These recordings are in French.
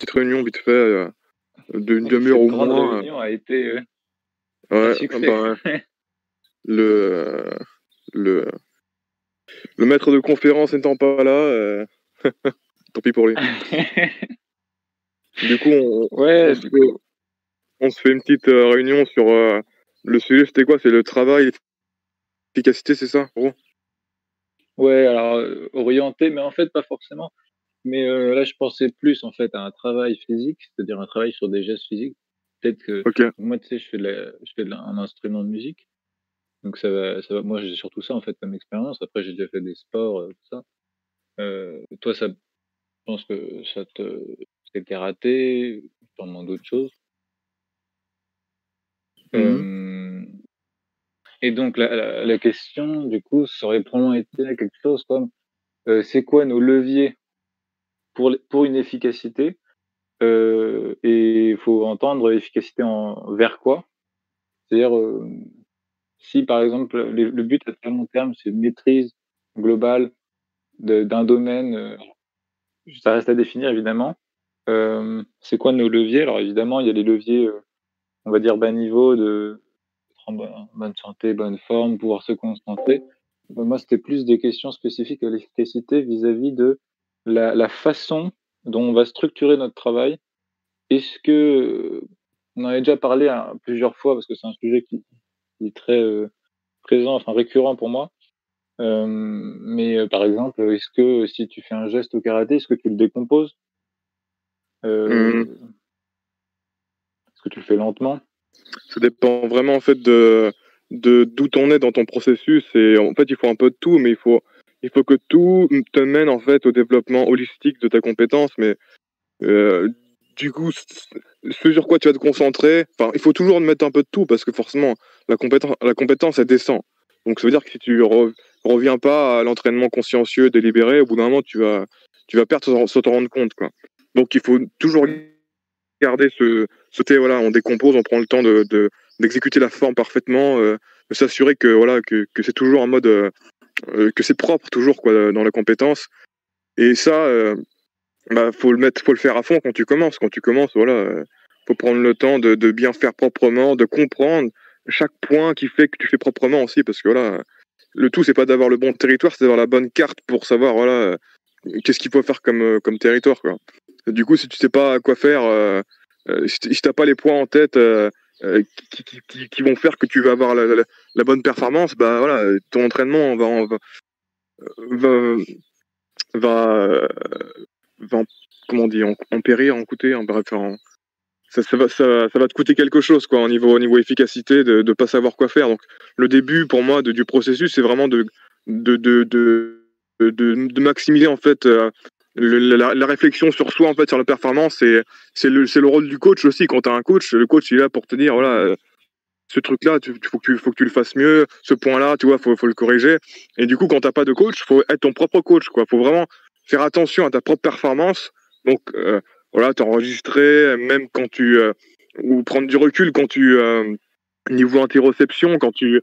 petite réunion vite fait d'une demi-heure au moins. Cette réunion a été un succès. Le maître de conférence n'étant pas là, tant pis pour lui. Du coup, on se fait une petite réunion sur le sujet. C'était quoi? C'est le travail, l'efficacité, c'est ça, en gros? Ouais, alors orienté, mais en fait pas forcément. Mais là, je pensais plus en fait à un travail physique, c'est-à-dire un travail sur des gestes physiques. Peut-être que moi, tu sais, je fais un instrument de musique, donc ça va. Moi, j'ai surtout ça en fait comme expérience. Après, j'ai déjà fait des sports, tout ça. Toi, je pense que c'est le karaté, sûrement d'autres choses. Et donc la question, du coup, ça aurait probablement été quelque chose comme c'est quoi nos leviers pour une efficacité? Et il faut entendre efficacité vers quoi? C'est-à-dire, si par exemple le but à très long terme, c'est une maîtrise globale d'un domaine, ça reste à définir évidemment. C'est quoi nos leviers? Alors évidemment, il y a les leviers, on va dire bas niveau de être en bonne santé, bonne forme, pouvoir se concentrer. Moi, c'était plus des questions spécifiques à l'efficacité vis-à-vis de la façon dont on va structurer notre travail. Est-ce que on en a déjà parlé plusieurs fois parce que c'est un sujet qui est très présent, enfin récurrent pour moi. Mais par exemple, est-ce que si tu fais un geste au karaté, est-ce que tu le décomposes? Est-ce que tu le fais lentement? Ça dépend vraiment en fait de d'où t'en es dans ton processus, et en fait il faut un peu de tout, mais il faut que tout te mène en fait au développement holistique de ta compétence. Mais du coup, ce sur quoi tu vas te concentrer, enfin il faut toujours mettre un peu de tout, parce que forcément la compétence elle descend. Donc ça veut dire que si tu reviens pas à l'entraînement consciencieux, délibéré, au bout d'un moment tu vas perdre sans t'en rendre compte, quoi. Donc il faut toujours garder voilà, on décompose, on prend le temps d'exécuter la forme parfaitement, de s'assurer que voilà que c'est toujours en mode que c'est propre toujours, quoi, dans la compétence. Et ça, faut le faire à fond quand tu commences. Quand tu commences, voilà, faut prendre le temps de bien faire proprement, de comprendre chaque point qui fait que tu fais proprement aussi, parce que voilà, le tout c'est pas d'avoir le bon territoire, c'est d'avoir la bonne carte pour savoir voilà qu'est-ce qu'il faut faire comme territoire, quoi. Du coup, si tu sais pas quoi faire, si t'as pas les points en tête qui vont faire que tu vas avoir la bonne performance, bah voilà, ton entraînement va, va, va comment on dit, en périr, en coûter, en bref, ça va te coûter quelque chose, quoi, au niveau efficacité, de pas savoir quoi faire. Donc le début pour moi du processus, c'est vraiment de maximiser en fait la réflexion sur soi, en fait, sur la performance. C'est le rôle du coach aussi. Quand tu as un coach, le coach il est là pour te dire voilà, ce truc là faut que tu le fasses mieux, ce point là tu vois, faut le corriger. Et du coup, quand t'as pas de coach, faut être ton propre coach, quoi. Faut vraiment faire attention à ta propre performance. Donc voilà, t'enregistrer même quand ou prendre du recul quand niveau interoception, quand tu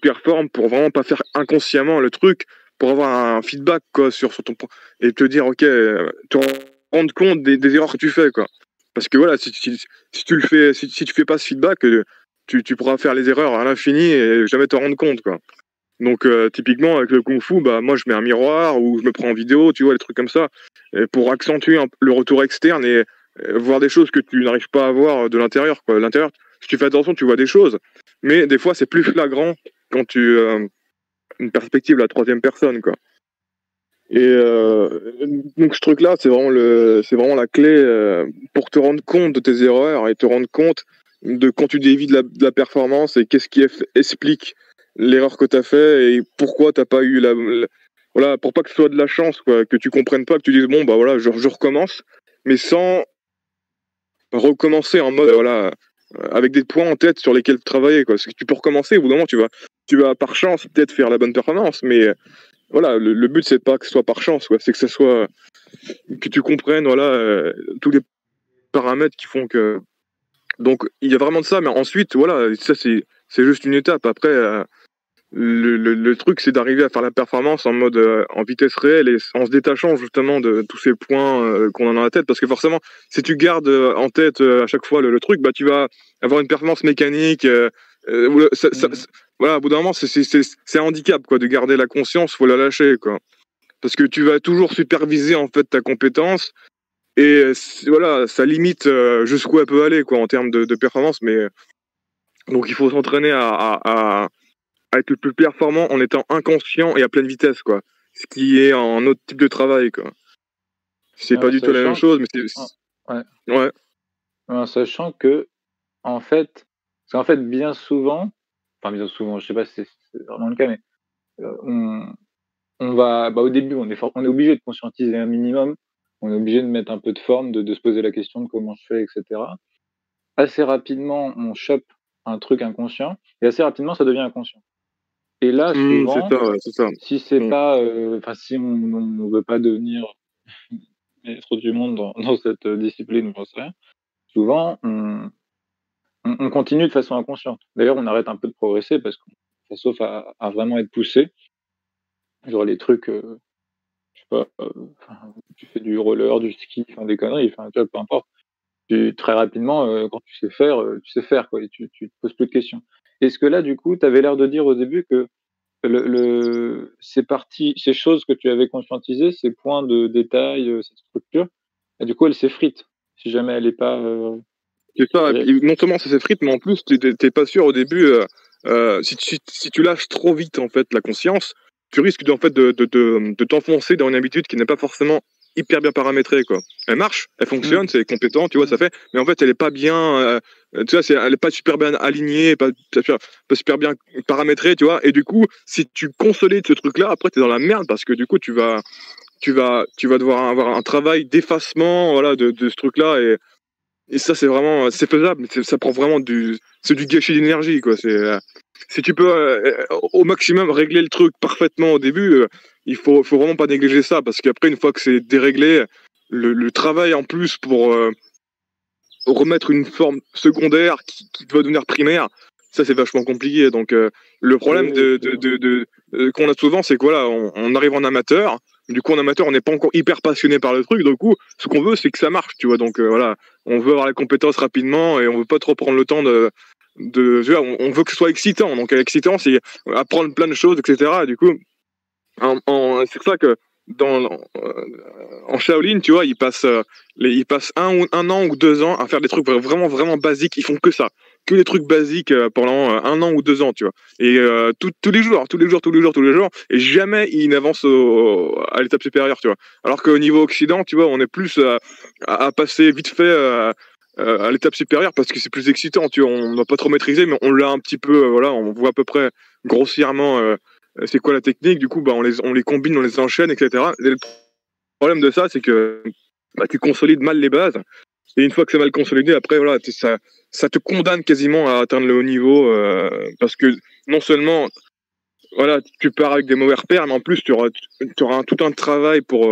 performes, pour vraiment pas faire inconsciemment le truc, pour avoir un feedback, quoi, sur ton et te dire ok, te rendre compte des erreurs que tu fais, quoi. Parce que voilà, si tu le fais, si tu fais pas ce feedback, tu pourras faire les erreurs à l'infini et jamais te rendre compte, quoi. Donc typiquement avec le kung-fu, bah moi je mets un miroir ou je me prends en vidéo, tu vois, des trucs comme ça, et pour accentuer le retour externe et voir des choses que tu n'arrives pas à voir de l'intérieur, quoi. L'intérieur, si tu fais attention, tu vois des choses, mais des fois c'est plus flagrant quand tu une perspective à la troisième personne, quoi. Et donc ce truc-là, c'est vraiment la clé pour te rendre compte de tes erreurs et te rendre compte de quand tu dévies de la performance, et qu'est-ce qui explique l'erreur que tu as fait et pourquoi t'as pas eu voilà, pour pas que ce soit de la chance, quoi, que tu comprennes pas, que tu dises bon bah voilà, je recommence, mais sans recommencer en mode voilà, avec des points en tête sur lesquels travailler, quoi. Parce que tu peux recommencer, au bout d'un moment tu vas par chance peut-être faire la bonne performance, mais voilà, le but c'est pas que ce soit par chance, quoi. C'est que ce soit que tu comprennes voilà tous les paramètres qui font que, donc il y a vraiment de ça. Mais ensuite voilà, ça c'est juste une étape. Après le truc, c'est d'arriver à faire la performance en mode en vitesse réelle et en se détachant justement de tous ces points qu'on a dans la tête. Parce que forcément, si tu gardes en tête à chaque fois le truc, bah tu vas avoir une performance mécanique. Voilà, au bout d'un moment, c'est un handicap quoi, de garder la conscience, faut la lâcher quoi. Parce que tu vas toujours superviser en fait ta compétence et voilà, ça limite jusqu'où elle peut aller quoi en termes de performance. Mais donc il faut s'entraîner à être le plus performant en étant inconscient et à pleine vitesse, quoi. Ce qui est un autre type de travail, quoi. C'est pas du tout la même chose, mais ouais. Ouais. En sachant que, en fait, bien souvent, je sais pas si c'est vraiment le cas, mais on va, au début, on est obligé de conscientiser un minimum, on est obligé de mettre un peu de forme, de se poser la question de comment je fais, etc. Assez rapidement, on chope un truc inconscient, et assez rapidement, ça devient inconscient. Et là, souvent, c'est ça. si c'est pas, si on veut pas devenir maître du monde dans cette discipline, j'en sais rien, souvent, on continue de façon inconsciente. D'ailleurs, on arrête un peu de progresser parce qu'on sauf à vraiment être poussé. Genre les trucs, je sais pas, tu fais du roller, du ski, des conneries, tu vois, peu importe. Très rapidement, quand tu sais faire, quoi, et tu te poses plus de questions. Est-ce que là, du coup, tu avais l'air de dire au début que ces choses que tu avais conscientisées, ces points de détail, cette structure, et du coup, elle s'effrite si jamais elle est pas. C'est ça. Et non seulement ça s'effrite, mais en plus, t'es pas sûr au début. Si tu lâches trop vite en fait la conscience, tu risques en fait de t'enfoncer dans une habitude qui n'est pas forcément hyper bien paramétrée, quoi. Elle marche, elle fonctionne, c'est compétent, tu vois, ça fait, mais en fait, elle est pas bien, tu vois, elle est pas super bien alignée, pas super bien paramétrée, tu vois. Et du coup, si tu consolides ce truc-là, après, t'es dans la merde parce que du coup, tu vas devoir avoir un travail d'effacement, voilà, de ce truc-là et ça, c'est faisable, mais ça prend vraiment c'est du gâchis d'énergie, quoi. Si tu peux au maximum régler le truc parfaitement au début, il faut vraiment pas négliger ça, parce qu'après, une fois que c'est déréglé, le travail en plus pour remettre une forme secondaire qui doit devenir primaire, ça c'est vachement compliqué. Donc le problème qu'on a souvent, c'est que voilà, on arrive en amateur. Du coup, en amateur, on n'est pas encore hyper passionné par le truc. Du coup, ce qu'on veut, c'est que ça marche, tu vois. Donc voilà, on veut avoir les compétences rapidement et on veut pas trop prendre le temps on veut que ce soit excitant. Donc excitant, c'est apprendre plein de choses, etc. Et du coup, c'est pour ça que en Shaolin, tu vois, ils passent un an ou 2 ans à faire des trucs vraiment, vraiment basiques. Ils font que ça. Que des trucs basiques pendant un an ou 2 ans, tu vois. Et tous les jours. Et jamais ils n'avancent à l'étape supérieure, tu vois. Alors qu'au niveau Occident, tu vois, on est plus à passer vite fait à l'étape supérieure parce que c'est plus excitant, tu vois. On n'a pas trop maîtrisé, mais on l'a un petit peu, voilà, on voit à peu près grossièrement c'est quoi la technique, du coup, on les combine, on les enchaîne, etc. Et le problème de ça, c'est que tu consolides mal les bases. Et une fois que c'est mal consolidé, après, voilà, ça te condamne quasiment à atteindre le haut niveau parce que non seulement voilà, tu pars avec des mauvais repères, mais en plus, tu auras tout un travail pour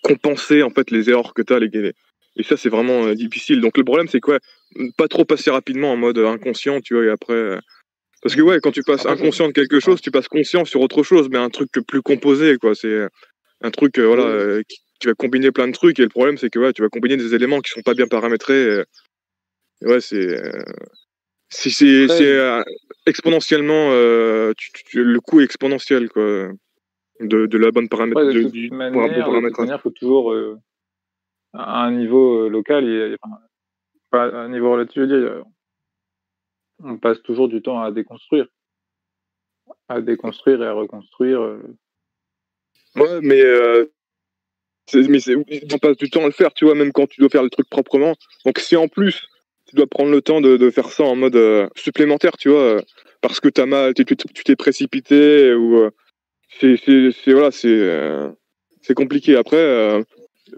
compenser en fait les erreurs que tu as. Et ça, c'est vraiment difficile. Donc le problème, c'est quoi? Pas trop passer rapidement en mode inconscient, tu vois, et après. Parce que ouais, quand tu passes inconscient de quelque chose, tu passes conscient sur autre chose, mais un truc plus composé, quoi. C'est un truc, tu vas combiner plein de trucs, et le problème, c'est que ouais, tu vas combiner des éléments qui sont pas bien paramétrés. Et ouais, c'est exponentiellement, le coût est exponentiel, quoi, de la bonne paramètre, de toute manière, il faut toujours, à un niveau local, pas à un niveau relatif, je veux dire, on passe toujours du temps à déconstruire et à reconstruire. Ouais, mais on passe du temps à le faire, tu vois, même quand tu dois faire le truc proprement. Donc si en plus tu dois prendre le temps de faire ça en mode supplémentaire, tu vois, parce que t'as mal, tu t'es précipité ou voilà, c'est compliqué. Après,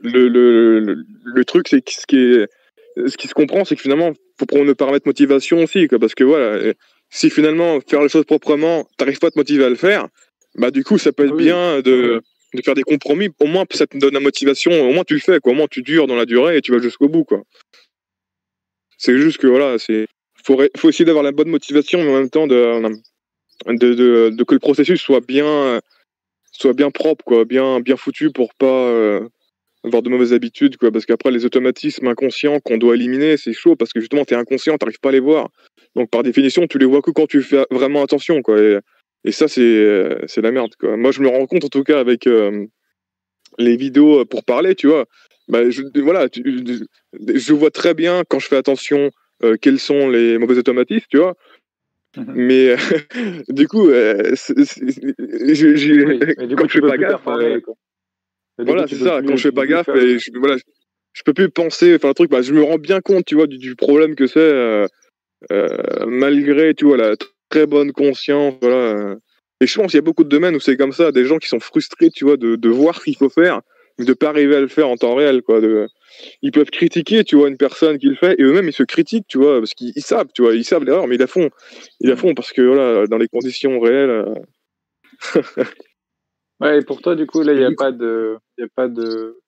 le truc, c'est que ce qui se comprend, c'est que finalement, faut prendre le paramètre motivation aussi, quoi, parce que voilà, si finalement faire les choses proprement, t'arrives pas à te motiver à le faire, bah du coup, ça peut être bien de faire des compromis. Au moins, ça te donne la motivation. Au moins, tu le fais, quoi. Au moins, tu dures dans la durée et tu vas jusqu'au bout, quoi. C'est juste que voilà, faut essayer d'avoir la bonne motivation, mais en même temps que le processus soit bien propre, quoi, bien foutu pour pas avoir de mauvaises habitudes, quoi. Parce qu'après, les automatismes inconscients qu'on doit éliminer, c'est chaud parce que justement, t'es inconscient, t'arrives pas à les voir. Donc, par définition, tu les vois que quand tu fais vraiment attention, quoi. Et ça, c'est la merde, quoi. Moi, je me rends compte, en tout cas, avec les vidéos pour parler, tu vois. Bah, voilà, je vois très bien quand je fais attention quels sont les mauvais automatismes, tu vois. Mais du coup, Oui, mais du quand coup, je tu fais peux pas plus gaffe, performer, quoi. Et du coup, voilà, tu c'est peux ça. Quand plus, je fais tu peux pas plus gaffe, faire et voilà, je peux plus penser, enfin un truc, bah, je me rends bien compte, tu vois, du problème que c'est, malgré, tu vois, la très bonne conscience, voilà. Et je pense qu'il y a beaucoup de domaines où c'est comme ça, des gens qui sont frustrés, tu vois, de voir ce qu'il faut faire, mais de pas arriver à le faire en temps réel, quoi. Ils peuvent critiquer, tu vois, une personne qui le fait, et eux-mêmes ils se critiquent, tu vois, parce qu'ils savent, tu vois, ils savent l'erreur, mais ils la font parce que voilà, dans les conditions réelles. Ouais, et pour toi, du coup, là, il Et n'y a du coup, pas de, il y a pas de,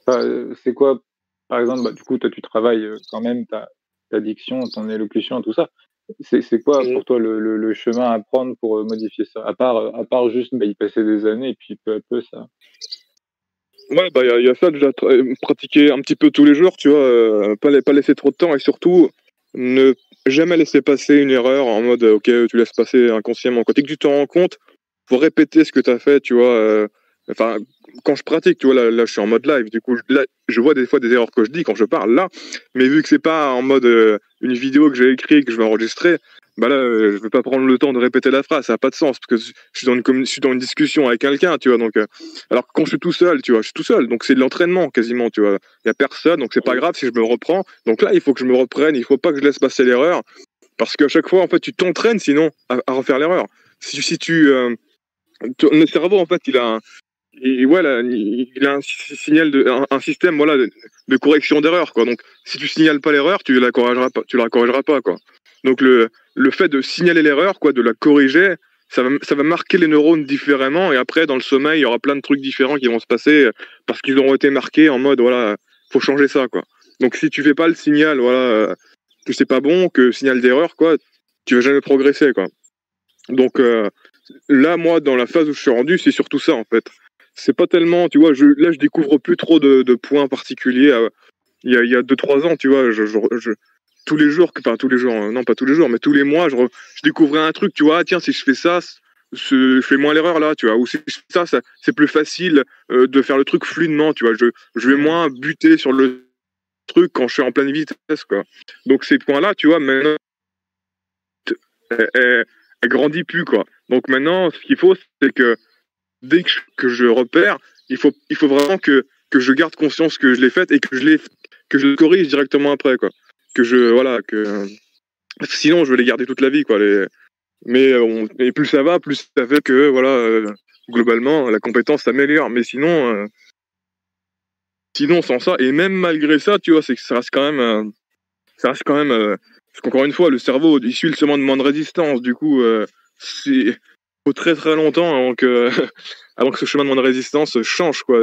enfin, c'est quoi, par exemple, bah, du coup, toi, tu travailles quand même ta diction, ton élocution, tout ça. C'est quoi pour toi le chemin à prendre pour modifier ça? À part juste bah, y passer des années et puis peu à peu ça. ouais, bah y a ça déjà, pratiquer un petit peu tous les jours, tu vois, pas laisser trop de temps et surtout ne jamais laisser passer une erreur en mode ok, tu laisses passer inconsciemment. Quand dès que tu t'en rends compte, faut répéter ce que tu as fait, tu vois. Enfin, quand je pratique, tu vois, là je suis en mode live, du coup là je vois des fois des erreurs que je dis quand je parle là, mais vu que c'est pas en mode une vidéo que j'ai écrite, que je vais enregistrer, bah là je vais pas prendre le temps de répéter la phrase, ça a pas de sens parce que je suis dans une discussion avec quelqu'un, tu vois, donc. Alors que quand je suis tout seul, tu vois, je suis tout seul, donc c'est de l'entraînement quasiment, tu vois. Il y a personne, donc c'est pas Oui. grave si je me reprends. Donc là, il faut que je me reprenne, il faut pas que je laisse passer l'erreur, parce qu'à chaque fois, en fait, tu t'entraînes sinon à refaire l'erreur. Si tu, le cerveau, en fait, voilà, il a un signal un système, voilà, de correction d'erreur, quoi. Donc, si tu signales pas l'erreur, tu la corrigeras pas, quoi. Donc le fait de signaler l'erreur, quoi, de la corriger, ça va marquer les neurones différemment et après dans le sommeil il y aura plein de trucs différents qui vont se passer parce qu'ils auront été marqués en mode voilà, faut changer ça, quoi. Donc si tu fais pas le signal, voilà, que c'est pas bon, que signal d'erreur, quoi, tu vas jamais progresser, quoi. Donc là, moi, dans la phase où je suis rendu, c'est surtout ça, en fait. C'est pas tellement, tu vois, là, je découvre plus trop de points particuliers. Il y a 2-3 ans, tu vois, tous les jours, enfin tous les jours, non pas tous les jours, mais tous les mois, je découvrais un truc, tu vois, ah, tiens, si je fais ça, je fais moins l'erreur là, tu vois, ou si je fais ça, c'est plus facile de faire le truc fluidement, tu vois, je vais moins buter sur le truc quand je suis en pleine vitesse, quoi. Donc ces points-là, tu vois, maintenant, elle grandit plus, quoi. Donc maintenant, ce qu'il faut, c'est que dès que je repère, il faut vraiment que je garde conscience que je l'ai faite et que je le corrige directement après, quoi. Voilà, sinon je vais les garder toute la vie, quoi. Mais et plus ça va, plus ça fait que, voilà, globalement, la compétence s'améliore. Mais sinon, sans ça, et même malgré ça, tu vois, c'est que ça reste quand même, parce qu'encore une fois, le cerveau, il suit le chemin de moins de résistance. Du coup, c'est faut très très longtemps avant que ce chemin de moins de résistance change, quoi.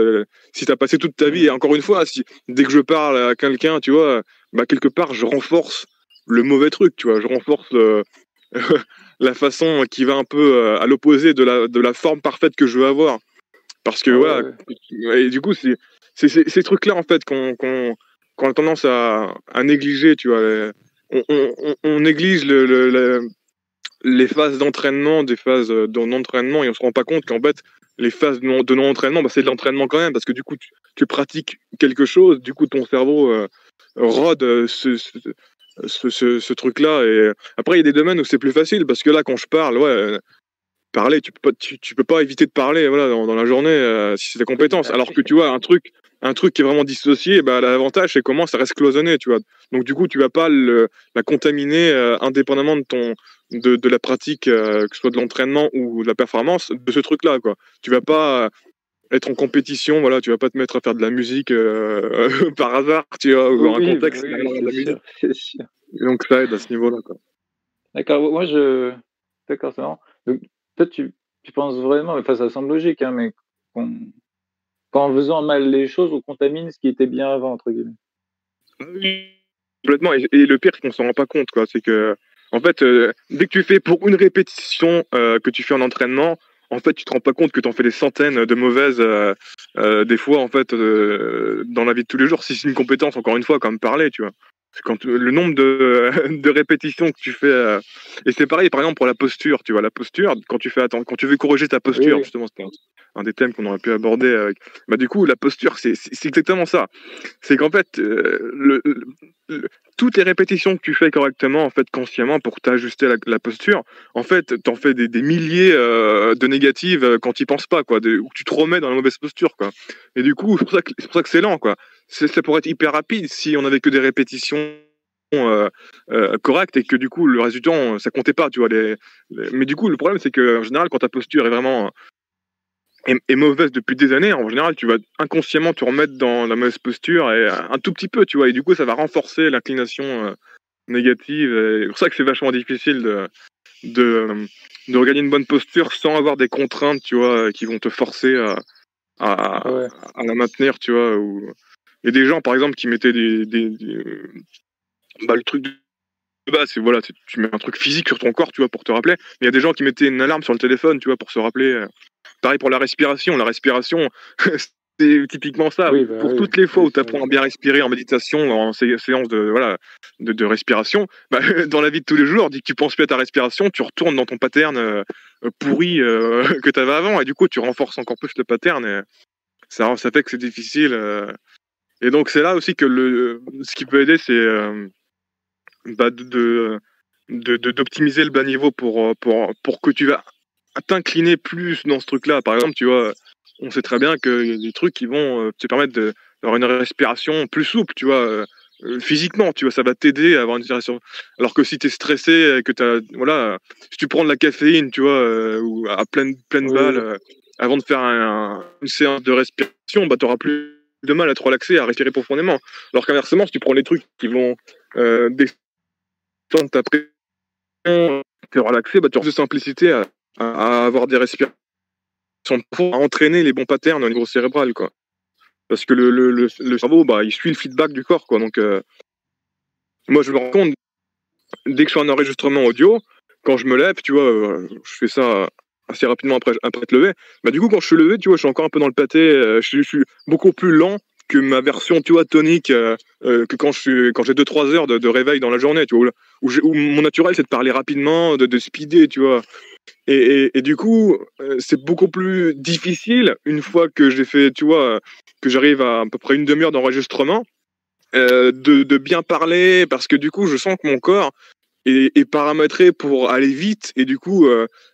Si t'as passé toute ta vie, et encore une fois, dès que je parle à quelqu'un, tu vois, bah quelque part, je renforce le mauvais truc, tu vois, je renforce la façon qui va un peu à l'opposé de la forme parfaite que je veux avoir. Parce que Ah voilà, ouais, et du coup, c'est ces trucs-là en fait qu'on a tendance à négliger, tu vois. On néglige les phases d'entraînement, des phases de non-entraînement, et on se rend pas compte qu'en fait, les phases de non-entraînement, bah, c'est de l'entraînement quand même, parce que du coup, tu pratiques quelque chose, du coup, ton cerveau rôde ce truc-là. Et après, il y a des domaines où c'est plus facile, parce que là, quand je parle, ouais, parler, tu peux pas éviter de parler, voilà, dans la journée, si c'est ta oui, compétence. Alors que tu vois, un truc qui est vraiment dissocié, bah, l'avantage, c'est comment ça reste cloisonné, tu vois. Donc, du coup, tu vas pas la contaminer indépendamment de la pratique, que ce soit de l'entraînement ou de la performance, de ce truc-là, quoi. Tu vas pas être en compétition, voilà, tu vas pas te mettre à faire de la musique par hasard, tu vois, ou dans un oui, bah contexte, oui, de c'est la sûr, musique. c'est sûr. Donc, ça aide à ce niveau-là, quoi. D'accord, moi d'accord, c'est marrant. Donc, toi, tu penses vraiment, enfin, ça semble logique, hein, mais qu'en faisant mal les choses, on contamine ce qui était bien avant, entre guillemets. Oui, complètement. Et le pire, c'est qu'on s'en rend pas compte, quoi. C'est que, En fait, dès que tu fais pour une répétition que tu fais en entraînement, en fait, tu te rends pas compte que tu en fais des centaines de mauvaises, des fois, en fait, dans la vie de tous les jours. Si c'est une compétence, encore une fois, comme parler, tu vois. C'est quand le nombre de, de répétitions que tu fais. Et c'est pareil, par exemple, pour la posture, tu vois. La posture, quand tu fais, quand tu veux corriger ta posture, Oui. justement, c'était un des thèmes qu'on aurait pu aborder avec. Bah, du coup, la posture, c'est exactement ça. C'est qu'en fait, toutes les répétitions que tu fais correctement, en fait, consciemment, pour t'ajuster la posture, en fait, t'en fais des milliers de négatives quand tu penses pas, quoi, où tu te remets dans la mauvaise posture, quoi. Et du coup, c'est pour ça que c'est lent, quoi. Ça pourrait être hyper rapide si on avait que des répétitions correctes et que du coup, le reste du temps, ça comptait pas, tu vois. Mais du coup, le problème, c'est que en général, quand ta posture est vraiment est mauvaise depuis des années, en général, tu vas inconsciemment te remettre dans la mauvaise posture et un tout petit peu, tu vois. Et du coup, ça va renforcer l'inclination négative. Et c'est pour ça que c'est vachement difficile de, de regagner une bonne posture sans avoir des contraintes, tu vois, qui vont te forcer Ouais. à la maintenir, tu vois. Il y a des gens, par exemple, qui mettaient bah, le truc de base, c'est voilà, tu mets un truc physique sur ton corps, tu vois, pour te rappeler. Mais il y a des gens qui mettaient une alarme sur le téléphone, tu vois, pour se rappeler. Pareil pour la respiration. La respiration, c'est typiquement ça. Oui, bah Pour oui, toutes les fois oui, où tu apprends à bien respirer en méditation, en séance de, voilà, de respiration, bah, dans la vie de tous les jours, dès que tu penses plus à ta respiration, tu retournes dans ton pattern pourri que tu avais avant. Et du coup, tu renforces encore plus le pattern. Et ça fait que c'est difficile. Et donc, c'est là aussi que ce qui peut aider, c'est bah, d'optimiser le bas niveau pour que tu vas t'incliner plus dans ce truc-là. Par exemple, tu vois, on sait très bien qu'il y a des trucs qui vont te permettre d'avoir une respiration plus souple, tu vois, physiquement, tu vois, ça va t'aider à avoir une respiration. Alors que si tu es stressé, que voilà, si tu prends de la caféine, tu vois, ou à pleine balle, oui, avant de faire une séance de respiration, bah, tu auras plus de mal à te relaxer, à respirer profondément. Alors qu'inversement, si tu prends les trucs qui vont descendre ta pression, te relaxer, bah, tu auras plus de simplicité à avoir des respirations pour entraîner les bons patterns au niveau cérébral, quoi. Parce que le cerveau, bah, il suit le feedback du corps, quoi. Donc, moi, je me rends compte, dès que je fais un enregistrement audio, quand je me lève, tu vois, je fais ça assez rapidement après être levé. Bah, du coup, quand je suis levé, tu vois, je suis encore un peu dans le pâté, je suis beaucoup plus lent que ma version, tu vois, tonique, que quand j'ai 2-3 heures de réveil dans la journée, tu vois, où mon naturel, c'est de parler rapidement, de speeder, tu vois. Et du coup, c'est beaucoup plus difficile une fois que j'ai fait, tu vois, que j'arrive à peu près une demi-heure d'enregistrement, de bien parler, parce que du coup, je sens que mon corps est paramétré pour aller vite, et du coup,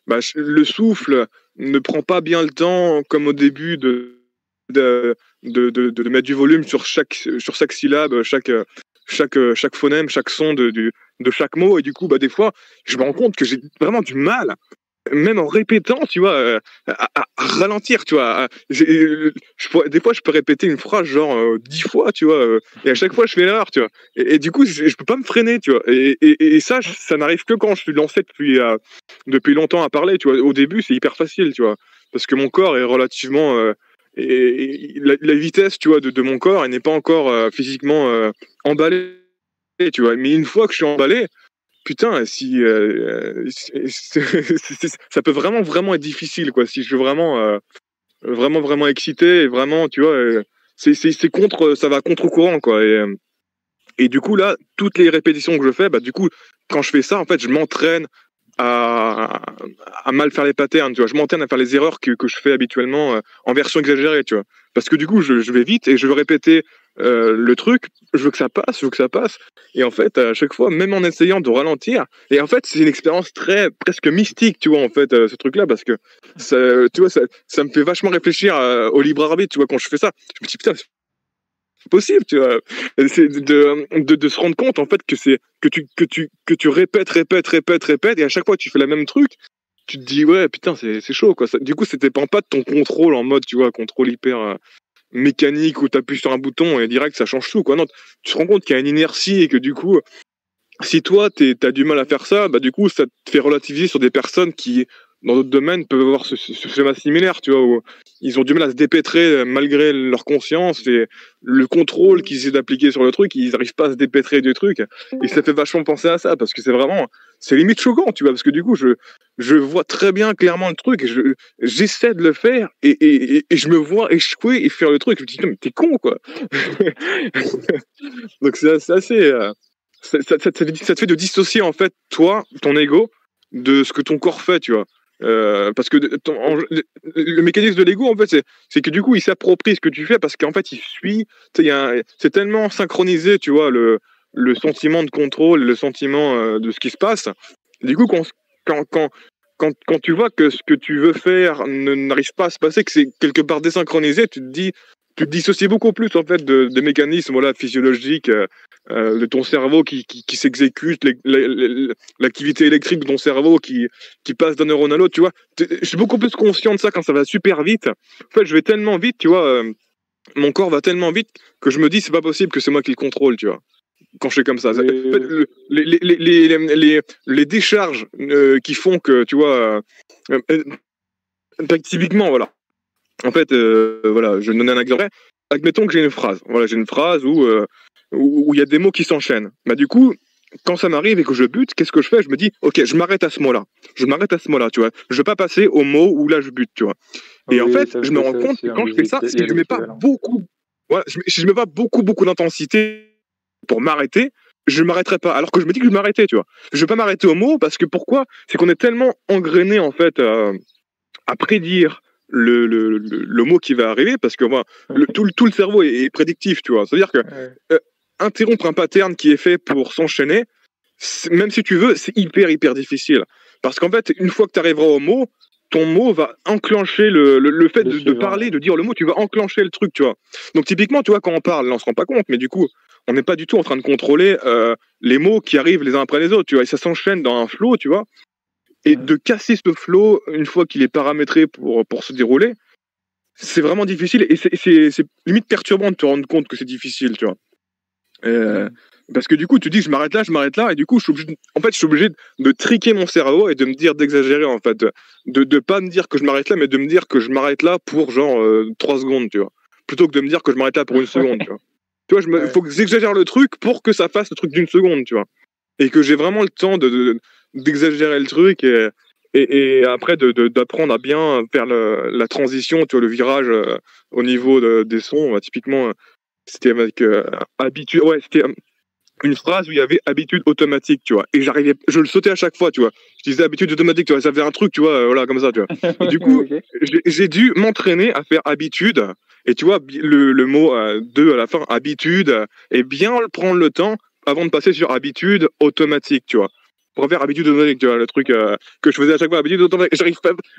bah, le souffle ne prend pas bien le temps, comme au début, de mettre du volume sur chaque syllabe, chaque phonème, chaque son de chaque mot, et du coup, bah, des fois, je me rends compte que j'ai vraiment du mal même en répétant, tu vois, à ralentir, tu vois. Des fois, je peux répéter une phrase genre 10 fois, tu vois, et à chaque fois, je fais l'erreur, tu vois. Et du coup, je peux pas me freiner, tu vois. Et ça, ça n'arrive que quand je suis lancé depuis longtemps à parler, tu vois. Au début, c'est hyper facile, tu vois, parce que mon corps est relativement et la vitesse, tu vois, de mon corps, elle n'est pas encore physiquement emballée, tu vois. Mais une fois que je suis emballé, putain, si ça peut vraiment vraiment être difficile, quoi. Si je suis vraiment excité et vraiment, tu vois, ça va contre-courant, quoi. Et du coup là, toutes les répétitions que je fais, bah du coup, quand je fais ça, en fait, je m'entraîne à, à mal faire les patterns, tu vois. Je m'entraîne à faire les erreurs que je fais habituellement en version exagérée, tu vois. Parce que du coup, je vais vite et je veux répéter le truc, je veux que ça passe, je veux que ça passe. Et en fait, à chaque fois, même en essayant de ralentir, et en fait, c'est une expérience presque mystique, tu vois, en fait, ce truc-là, parce que, tu vois, ça me fait vachement réfléchir au libre arbitre, tu vois, quand je fais ça. Je me dis, putain, c'est possible, tu vois. C'est de se rendre compte, en fait, que tu répètes, et à chaque fois, tu fais le même truc, tu te dis, ouais, putain, c'est chaud, quoi. Du coup, ça dépend pas de ton contrôle en mode, tu vois, contrôle hyper mécanique où tu appuies sur un bouton et direct, ça change tout, quoi. Non, tu te rends compte qu'il y a une inertie et que du coup, si toi, t'as du mal à faire ça, bah du coup, ça te fait relativiser sur des personnes qui dans d'autres domaines peuvent avoir ce schéma similaire, tu vois, où ils ont du mal à se dépêtrer malgré leur conscience et le contrôle qu'ils essaient d'appliquer sur le truc, ils n'arrivent pas à se dépêtrer du truc. Et ça fait vachement penser à ça, parce que c'est limite choquant, tu vois, parce que du coup, je vois très bien clairement le truc, et j'essaie de le faire, et je me vois échouer et faire le truc. Je me dis, non, mais t'es con, quoi. Donc c'est assez. Ça te fait de dissocier, en fait, toi, ton ego, de ce que ton corps fait, tu vois. Parce que le mécanisme de l'ego, en fait, c'est que du coup, il s'approprie ce que tu fais, parce qu'en fait, il suit. C'est tellement synchronisé, tu vois, le sentiment de contrôle, le sentiment de ce qui se passe. Du coup, quand tu vois que ce que tu veux faire n'arrive pas à se passer, que c'est quelque part désynchronisé, tu te dissocies beaucoup plus, en fait, des mécanismes, voilà, physiologiques, de ton cerveau qui s'exécute, l'activité électrique de ton cerveau qui passe d'un neurone à l'autre, tu vois. Je suis beaucoup plus conscient de ça quand ça va super vite. En fait, je vais tellement vite, tu vois, mon corps va tellement vite que je me dis, c'est pas possible que c'est moi qui le contrôle, tu vois. Quand je fais comme ça. En fait, les décharges qui font que, tu vois, typiquement, voilà. En fait, voilà, je vais donner un exemple. Admettons que j'ai une phrase. Voilà, j'ai une phrase où il y a des mots qui s'enchaînent. Bah, du coup, quand ça m'arrive et que je bute, qu'est-ce que je fais? Je me dis, ok, je m'arrête à ce mot-là. Je m'arrête à ce mot-là, tu vois. Je vais pas passer au mot où là je bute, tu vois. Et en fait, je me rends compte que quand je fais ça, si je mets pas beaucoup, voilà, si je mets pas beaucoup d'intensité pour m'arrêter, je m'arrêterai pas. Alors que je me dis que je vais m'arrêter, tu vois. Je vais pas m'arrêter au mot parce que pourquoi? C'est qu'on est tellement engrainé, en fait, à prédire le mot qui va arriver, parce que moi, tout le cerveau est prédictif, tu vois. C'est-à-dire que interrompre un pattern qui est fait pour s'enchaîner, même si tu veux, c'est hyper difficile. Parce qu'en fait, une fois que tu arriveras au mot, ton mot va enclencher le fait de parler, de dire le mot, tu vas enclencher le truc, tu vois. Donc typiquement, tu vois, quand on parle, là, on se rend pas compte, mais du coup, on n'est pas du tout en train de contrôler les mots qui arrivent les uns après les autres, tu vois. Et ça s'enchaîne dans un flow, tu vois. Et de casser ce flow, une fois qu'il est paramétré pour se dérouler, c'est vraiment difficile. Et c'est limite perturbant de te rendre compte que c'est difficile, tu vois. Parce que du coup, tu dis, je m'arrête là, et du coup, je suis obligé de triquer mon cerveau et de me dire d'exagérer, en fait. De pas me dire que je m'arrête là, mais de me dire que je m'arrête là pour genre 3 secondes, tu vois. Plutôt que de me dire que je m'arrête là pour 1 seconde, tu vois. Tu vois, faut que j'exagère le truc pour que ça fasse le truc d'1 seconde, tu vois. Et que j'ai vraiment le temps d'exagérer le truc et après d'apprendre à bien faire la transition, tu vois, le virage au niveau des sons. Typiquement, c'était avec habitude, ouais, c'était une phrase où il y avait habitude automatique, tu vois. Et je le sautais à chaque fois, tu vois. Je disais habitude automatique, tu vois, ça faisait un truc, tu vois, voilà, comme ça, tu vois. Et du coup, j'ai dû m'entraîner à faire habitude. Et tu vois, le mot 2 à la fin, habitude, et bien prendre le temps avant de passer sur habitude automatique, tu vois. Pour faire habitude automatique, tu vois, le truc que je faisais à chaque fois, habitude automatique.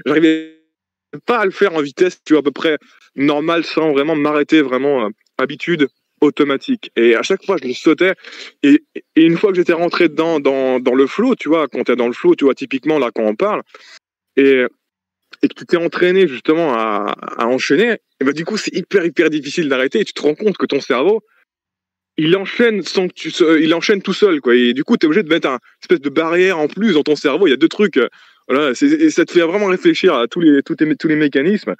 J'arrivais pas à le faire en vitesse, tu vois, à peu près normale, sans vraiment m'arrêter, vraiment habitude automatique. Et à chaque fois, je le sautais. Et une fois que j'étais rentré dans le flow, tu vois, quand t'es dans le flow, tu vois, typiquement, là, quand on parle, et que tu t'es entraîné, justement, à enchaîner, et bah, du coup, c'est hyper difficile d'arrêter, et tu te rends compte que ton cerveau, il enchaîne il enchaîne tout seul, quoi. Et du coup, t'es obligé de mettre une espèce de barrière en plus dans ton cerveau. Il y a 2 trucs, voilà, et ça te fait vraiment réfléchir à tous les mécanismes.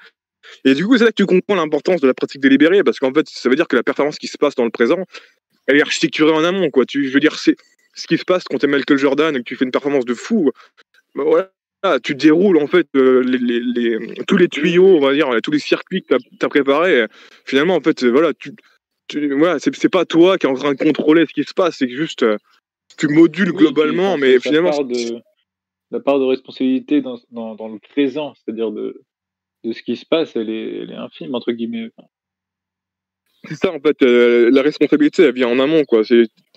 Et du coup, c'est là que tu comprends l'importance de la pratique délibérée, parce qu'en fait, ça veut dire que la performance qui se passe dans le présent, elle est architecturée en amont, quoi. Je veux dire, c'est ce qui se passe quand tu es Michael Jordan et que tu fais une performance de fou. Bah, voilà, tu déroules, en fait, tous les tuyaux, on va dire, tous les circuits que tu as préparés. Finalement, en fait, voilà, voilà, c'est pas toi qui es en train de contrôler ce qui se passe, c'est que juste tu modules globalement, mais finalement. La part de responsabilité dans le présent, c'est-à-dire de ce qui se passe, elle est infime, entre guillemets. C'est ça, en fait, la responsabilité, elle vient en amont, quoi.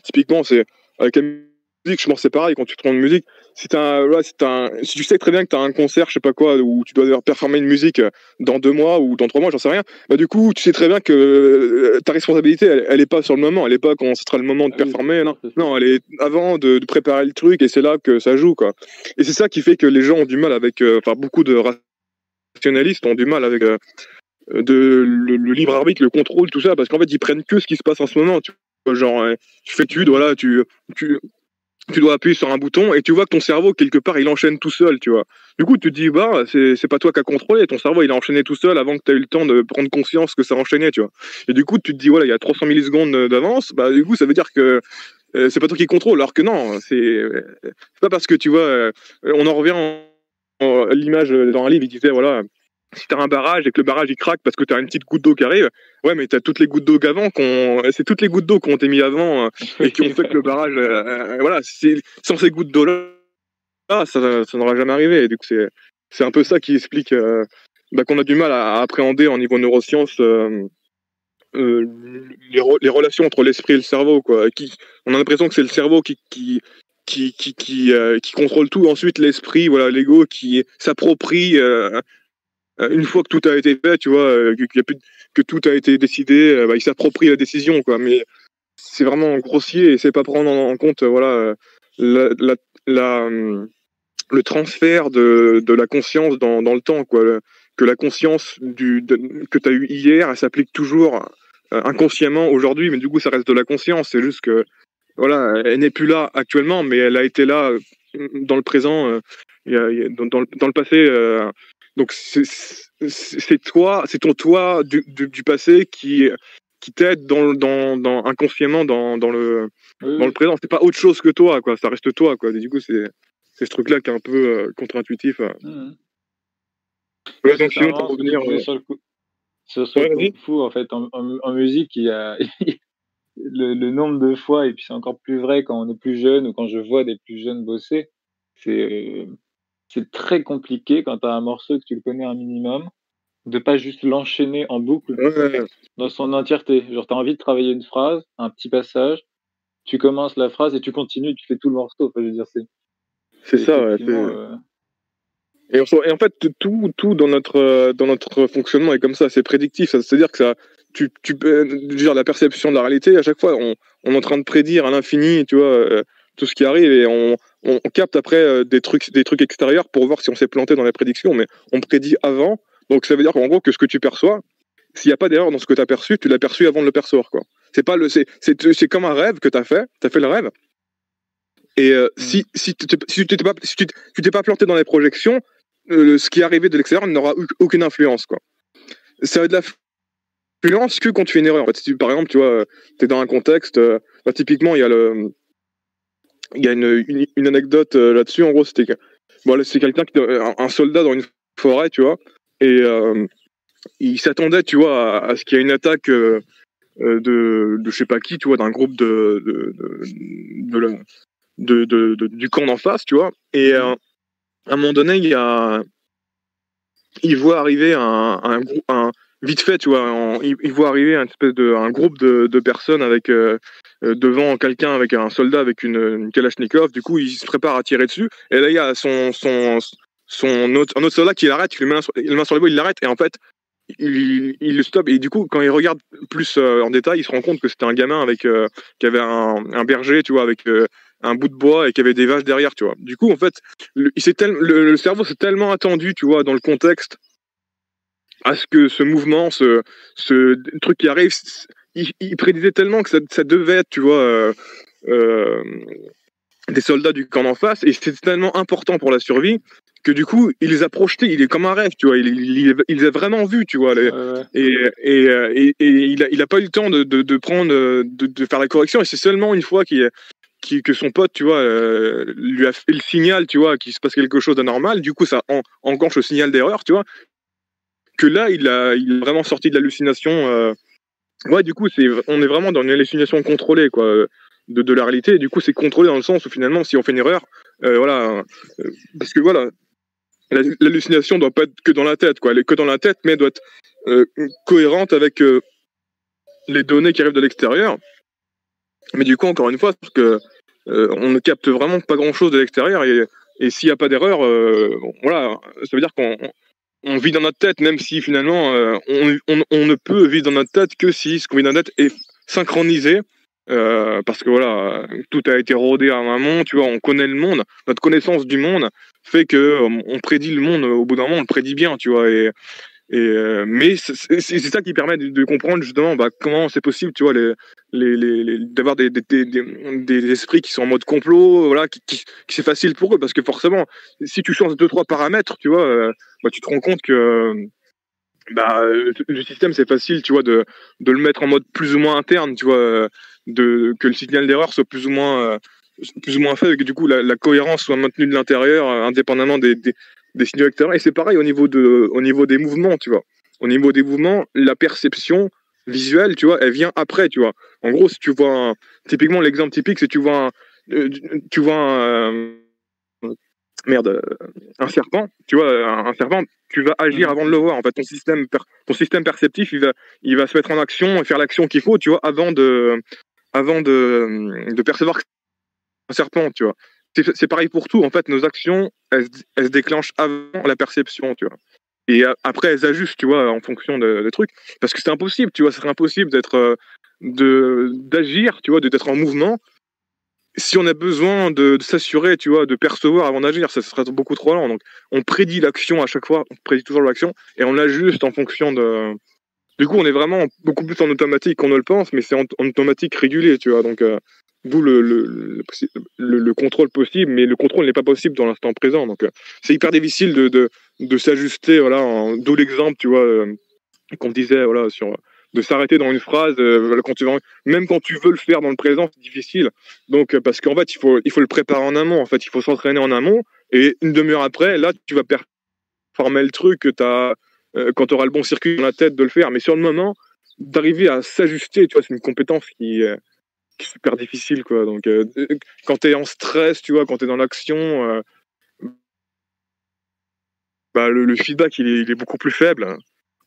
Typiquement, c'est avec la musique, je pense que c'est pareil, quand tu prends une musique, si tu sais très bien que tu as un concert, je sais pas quoi, où tu dois performer une musique dans 2 mois ou dans 3 mois, j'en sais rien, bah du coup, tu sais très bien que ta responsabilité, elle est pas sur le moment, elle est pas quand ce sera le moment de performer, non, elle est avant de préparer le truc, et c'est là que ça joue, quoi. Et c'est ça qui fait que les gens ont du mal avec, beaucoup de rationalistes ont du mal avec le libre arbitre, le contrôle, tout ça, parce qu'en fait, ils prennent que ce qui se passe en ce moment. Tu vois, genre, tu fais étude, voilà, tu dois appuyer sur un bouton et tu vois que ton cerveau, quelque part, il enchaîne tout seul, tu vois. Du coup, tu te dis, bah, c'est pas toi qui as contrôlé, ton cerveau, il a enchaîné tout seul avant que tu aies eu le temps de prendre conscience que ça enchaînait, tu vois. Et du coup, tu te dis, voilà, il y a 300 millisecondes d'avance, bah, du coup, ça veut dire que c'est pas toi qui contrôle, alors que non, c'est pas parce que, tu vois, on en revient à l'image dans un livre, il disait, voilà, si t'as un barrage et que le barrage il craque parce que t'as une petite goutte d'eau qui arrive, ouais, mais t'as toutes les gouttes d'eau qu'avant, c'est toutes les gouttes d'eau qu'on t'a mis avant et qui ont fait que le barrage, voilà, sans ces gouttes d'eau là, ça n'aura jamais arrivé. Et du coup, c'est un peu ça qui explique qu'on a du mal à appréhender en niveau neurosciences les relations entre l'esprit et le cerveau, quoi. On a l'impression que c'est le cerveau qui contrôle tout. Ensuite, l'esprit, voilà, l'ego qui s'approprie. Une fois que tout a été fait, tu vois, que tout a été décidé, il s'approprie la décision, quoi. Mais c'est vraiment grossier et c'est pas prendre en compte, voilà, la, la, le transfert de la conscience dans le temps, quoi. Que la conscience que tu as eue hier, elle s'applique toujours inconsciemment aujourd'hui, mais du coup, ça reste de la conscience. C'est juste que, voilà, elle n'est plus là actuellement, mais elle a été là dans le présent, dans le passé. Donc c'est toi, c'est ton toi du passé qui t'aide inconsciemment dans le présent. C'est pas autre chose que toi, quoi. Ça reste toi, quoi. Et du coup, c'est ce truc-là qui est un peu contre-intuitif. Ouais, donc C'est sinon, pour marrant ce que tu revenir. disais sur le coup. Sur Ouais, le vas-y. kung fu, en fait, en musique, il y a le nombre de fois, et puis c'est encore plus vrai quand on est plus jeune ou quand je vois des plus jeunes bosser, c'est c'est très compliqué quand tu as un morceau que tu le connais un minimum, de pas juste l'enchaîner en boucle Ouais, dans son entièreté. Genre, tu as envie de travailler une phrase, un petit passage, tu commences la phrase et tu continues, tu fais tout le morceau. Enfin, je veux dire, c'est c'est ça, ouais. effectivement. Et en fait, tout dans notre fonctionnement est comme ça, c'est prédictif. C'est-à-dire que ça, je veux dire, la perception de la réalité, à chaque fois, on est en train de prédire à l'infini, tu vois, tout ce qui arrive et on capte après des trucs extérieurs pour voir si on s'est planté dans les prédictions, mais on prédit avant. Donc ça veut dire qu'en gros, que ce que tu perçois, s'il n'y a pas d'erreur dans ce que tu as perçu, tu l'as perçu avant de le percevoir, quoi. C'est comme un rêve que tu as fait le rêve. Et si tu t'es pas planté dans les projections, ce qui est arrivé de l'extérieur n'aura aucune influence, quoi. Ça a de l'influence que quand tu fais une erreur. En fait, si par exemple, tu vois, tu es dans un contexte, typiquement, il y a une anecdote là-dessus. En gros, c'est quelqu'un un soldat dans une forêt, tu vois, et il s'attendait, tu vois, à ce qu'il y ait une attaque de je sais pas qui, tu vois, d'un groupe du camp d'en face, tu vois. Et à un moment donné, il voit arriver vite fait, tu vois, il voit arriver un groupe de personnes avec devant quelqu'un, avec un soldat avec une Kalachnikov. Du coup, il se prépare à tirer dessus. Et là, il y a un autre soldat qui l'arrête, il met la main sur le dos, il l'arrête. Et en fait, il le stoppe. Et du coup, quand il regarde plus en détail, il se rend compte que c'était un gamin qui avait un berger, tu vois, avec un bout de bois et qui avait des vaches derrière, tu vois. Du coup, en fait, le cerveau s'est tellement attendu, tu vois, dans le contexte, à ce que ce mouvement, ce truc qui arrive, il prédisait tellement que ça devait être, tu vois, des soldats du camp d'en face, et c'était tellement important pour la survie que du coup, il les a projetés, il est comme un rêve, tu vois, il les a vraiment vus, tu vois, et il a pas eu le temps de prendre, de faire la correction, et c'est seulement une fois que son pote, tu vois, lui a fait le signal, tu vois, qu'il se passe quelque chose d'anormal, du coup, ça enclenche le signal d'erreur, tu vois, que là, il a vraiment sorti de l'hallucination. Ouais, du coup, on est vraiment dans une hallucination contrôlée, quoi, de la réalité, et du coup, c'est contrôlé dans le sens où finalement, si on fait une erreur, voilà, parce que voilà, l'hallucination doit pas être que dans la tête, quoi, elle est que dans la tête, mais elle doit être cohérente avec les données qui arrivent de l'extérieur. Mais du coup, encore une fois, parce que on ne capte vraiment pas grand-chose de l'extérieur, et s'il n'y a pas d'erreur, voilà, ça veut dire qu'on vit dans notre tête, même si finalement on ne peut vivre dans notre tête que si ce qu'on vit dans notre tête est synchronisé, parce que voilà, tout a été rodé à un moment, tu vois, on connaît le monde, notre connaissance du monde fait que on prédit le monde, au bout d'un moment on le prédit bien, tu vois, et Mais c'est ça qui permet de comprendre justement comment c'est possible, tu vois, d'avoir des esprits qui sont en mode complot, voilà, qui c'est facile pour eux, parce que forcément, si tu changes 2-3 paramètres, tu vois, tu te rends compte que le système c'est facile, tu vois, de le mettre en mode plus ou moins interne, tu vois, que le signal d'erreur soit plus ou moins faible, et que du coup la cohérence soit maintenue de l'intérieur, indépendamment des signaux extérieurs. Et c'est pareil au niveau des mouvements, tu vois. Au niveau des mouvements, la perception visuelle, tu vois, elle vient après, tu vois. En gros, si tu vois typiquement, l'exemple typique, c'est tu vois un serpent, tu vois, un serpent, tu vas agir avant de le voir. En fait, ton système perceptif, il va se mettre en action et faire l'action qu'il faut, tu vois, avant de percevoir que c'est un serpent, tu vois. C'est pareil pour tout. En fait, nos actions, elles se déclenchent avant la perception, tu vois. Et après, elles ajustent, tu vois, en fonction des trucs. Parce que c'est impossible, tu vois, ce serait impossible d'agir, tu vois, d'être en mouvement si on a besoin de s'assurer, tu vois, de percevoir avant d'agir. Ça serait beaucoup trop lent. Donc, on prédit l'action à chaque fois, on prédit toujours l'action, et on l'ajuste en fonction de... Du coup, on est vraiment beaucoup plus en automatique qu'on ne le pense, mais c'est en automatique régulé, tu vois. Donc, d'où le contrôle possible, mais le contrôle n'est pas possible dans l'instant présent. Donc, c'est hyper difficile de s'ajuster, voilà. D'où l'exemple, tu vois, qu'on disait, voilà, de s'arrêter dans une phrase, même quand tu veux le faire dans le présent, c'est difficile. Donc, parce qu'en fait, il faut le préparer en amont. En fait, il faut s'entraîner en amont, et une demi-heure après, là, tu vas performer le truc que quand tu auras le bon circuit dans la tête de le faire. Mais sur le moment, d'arriver à s'ajuster, tu vois, c'est une compétence qui est super difficile, quoi. Donc, quand tu es en stress, tu vois, quand tu es dans l'action, le feedback, il est beaucoup plus faible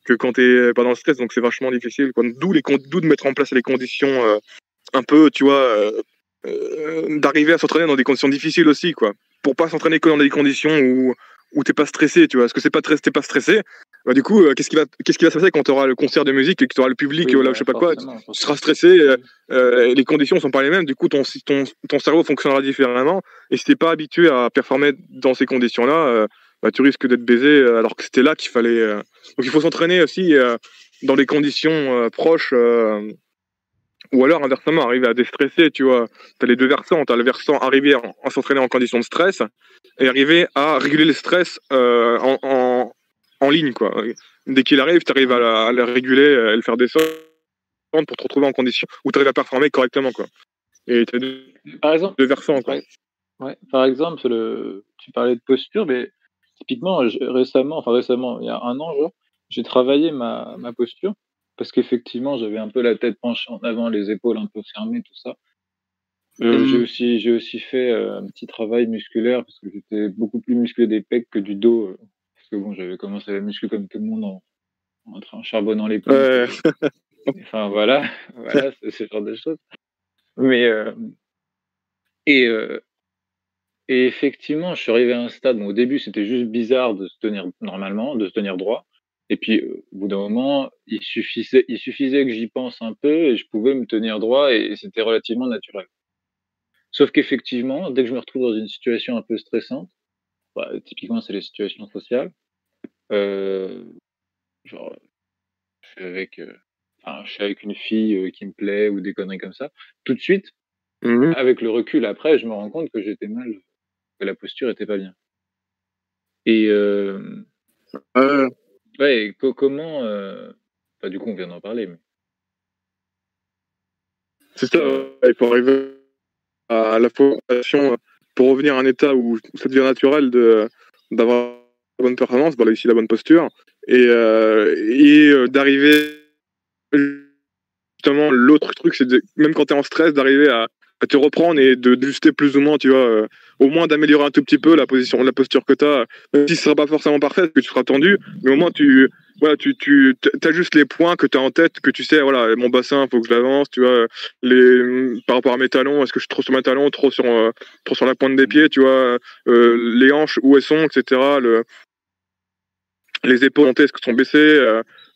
que quand tu es pas dans le stress. Donc, c'est vachement difficile, quoi. D'où de mettre en place les conditions un peu, tu vois, d'arriver à s'entraîner dans des conditions difficiles aussi, quoi. Pour pas s'entraîner que dans des conditions où t'es pas stressé, tu vois. Parce que t'es pas stressé, du coup, qu'est-ce qui va se passer quand tu auras le concert de musique et que tu auras le public, Oui, là, je sais pas quoi, tu seras stressé, et les conditions sont pas les mêmes, du coup, ton cerveau fonctionnera différemment, et si t'es pas habitué à performer dans ces conditions-là, tu risques d'être baisé, alors que c'était là qu'il fallait... Donc il faut s'entraîner aussi dans des conditions proches, ou alors, inversement, arriver à déstresser, tu vois. Tu as les deux versants. Tu as le versant arriver à s'entraîner en conditions de stress, et arriver à réguler le stress en ligne, quoi. Dès qu'il arrive, tu arrives à le réguler, à le faire descendre pour te retrouver en condition où tu arrives à performer correctement, quoi. Et tu as Par exemple, deux versants, quoi. par exemple, tu parlais de posture, mais typiquement, récemment, il y a un an, genre, j'ai travaillé ma posture parce qu'effectivement, j'avais un peu la tête penchée en avant, les épaules un peu fermées, tout ça. J'ai aussi fait un petit travail musculaire parce que j'étais beaucoup plus musclé des pecs que du dos. Parce que bon, j'avais commencé la muscu comme tout le monde en charbonnant les pompes. Ouais. Enfin voilà, voilà, c'est ce genre de choses. Mais et effectivement, je suis arrivé à un stade. Bon, au début, c'était juste bizarre de se tenir normalement, de se tenir droit. Et puis, au bout d'un moment, il suffisait que j'y pense un peu et je pouvais me tenir droit et c'était relativement naturel. Sauf qu'effectivement, dès que je me retrouve dans une situation un peu stressante, typiquement, c'est les situations sociales, heu, genre, je suis avec, je suis avec une fille, qui me plaît ou des conneries comme ça. Tout de suite, avec le recul après, je me rends compte que j'étais mal, que la posture était pas bien. Et ouais, et comment, du coup, on vient d'en parler, mais C'est ça, il faut arriver à la formation pour revenir à un état où ça devient naturel d'avoir la bonne performance, voilà, ici la bonne posture, et d'arriver, justement, l'autre truc, c'est même quand tu es en stress, d'arriver à te reprendre et de d'ajuster plus ou moins, tu vois, au moins d'améliorer un tout petit peu la posture que tu as, même si ce sera pas forcément parfait, parce que tu seras tendu, mais au moins voilà, tu ajustes les points que tu as en tête, que tu sais, voilà, mon bassin, il faut que je l'avance, tu vois, par rapport à mes talons, est-ce que je suis trop sur mes talons, trop sur la pointe des pieds, tu vois, les hanches, où elles sont, etc. Les épaules, est-ce qu'elles sont baissées,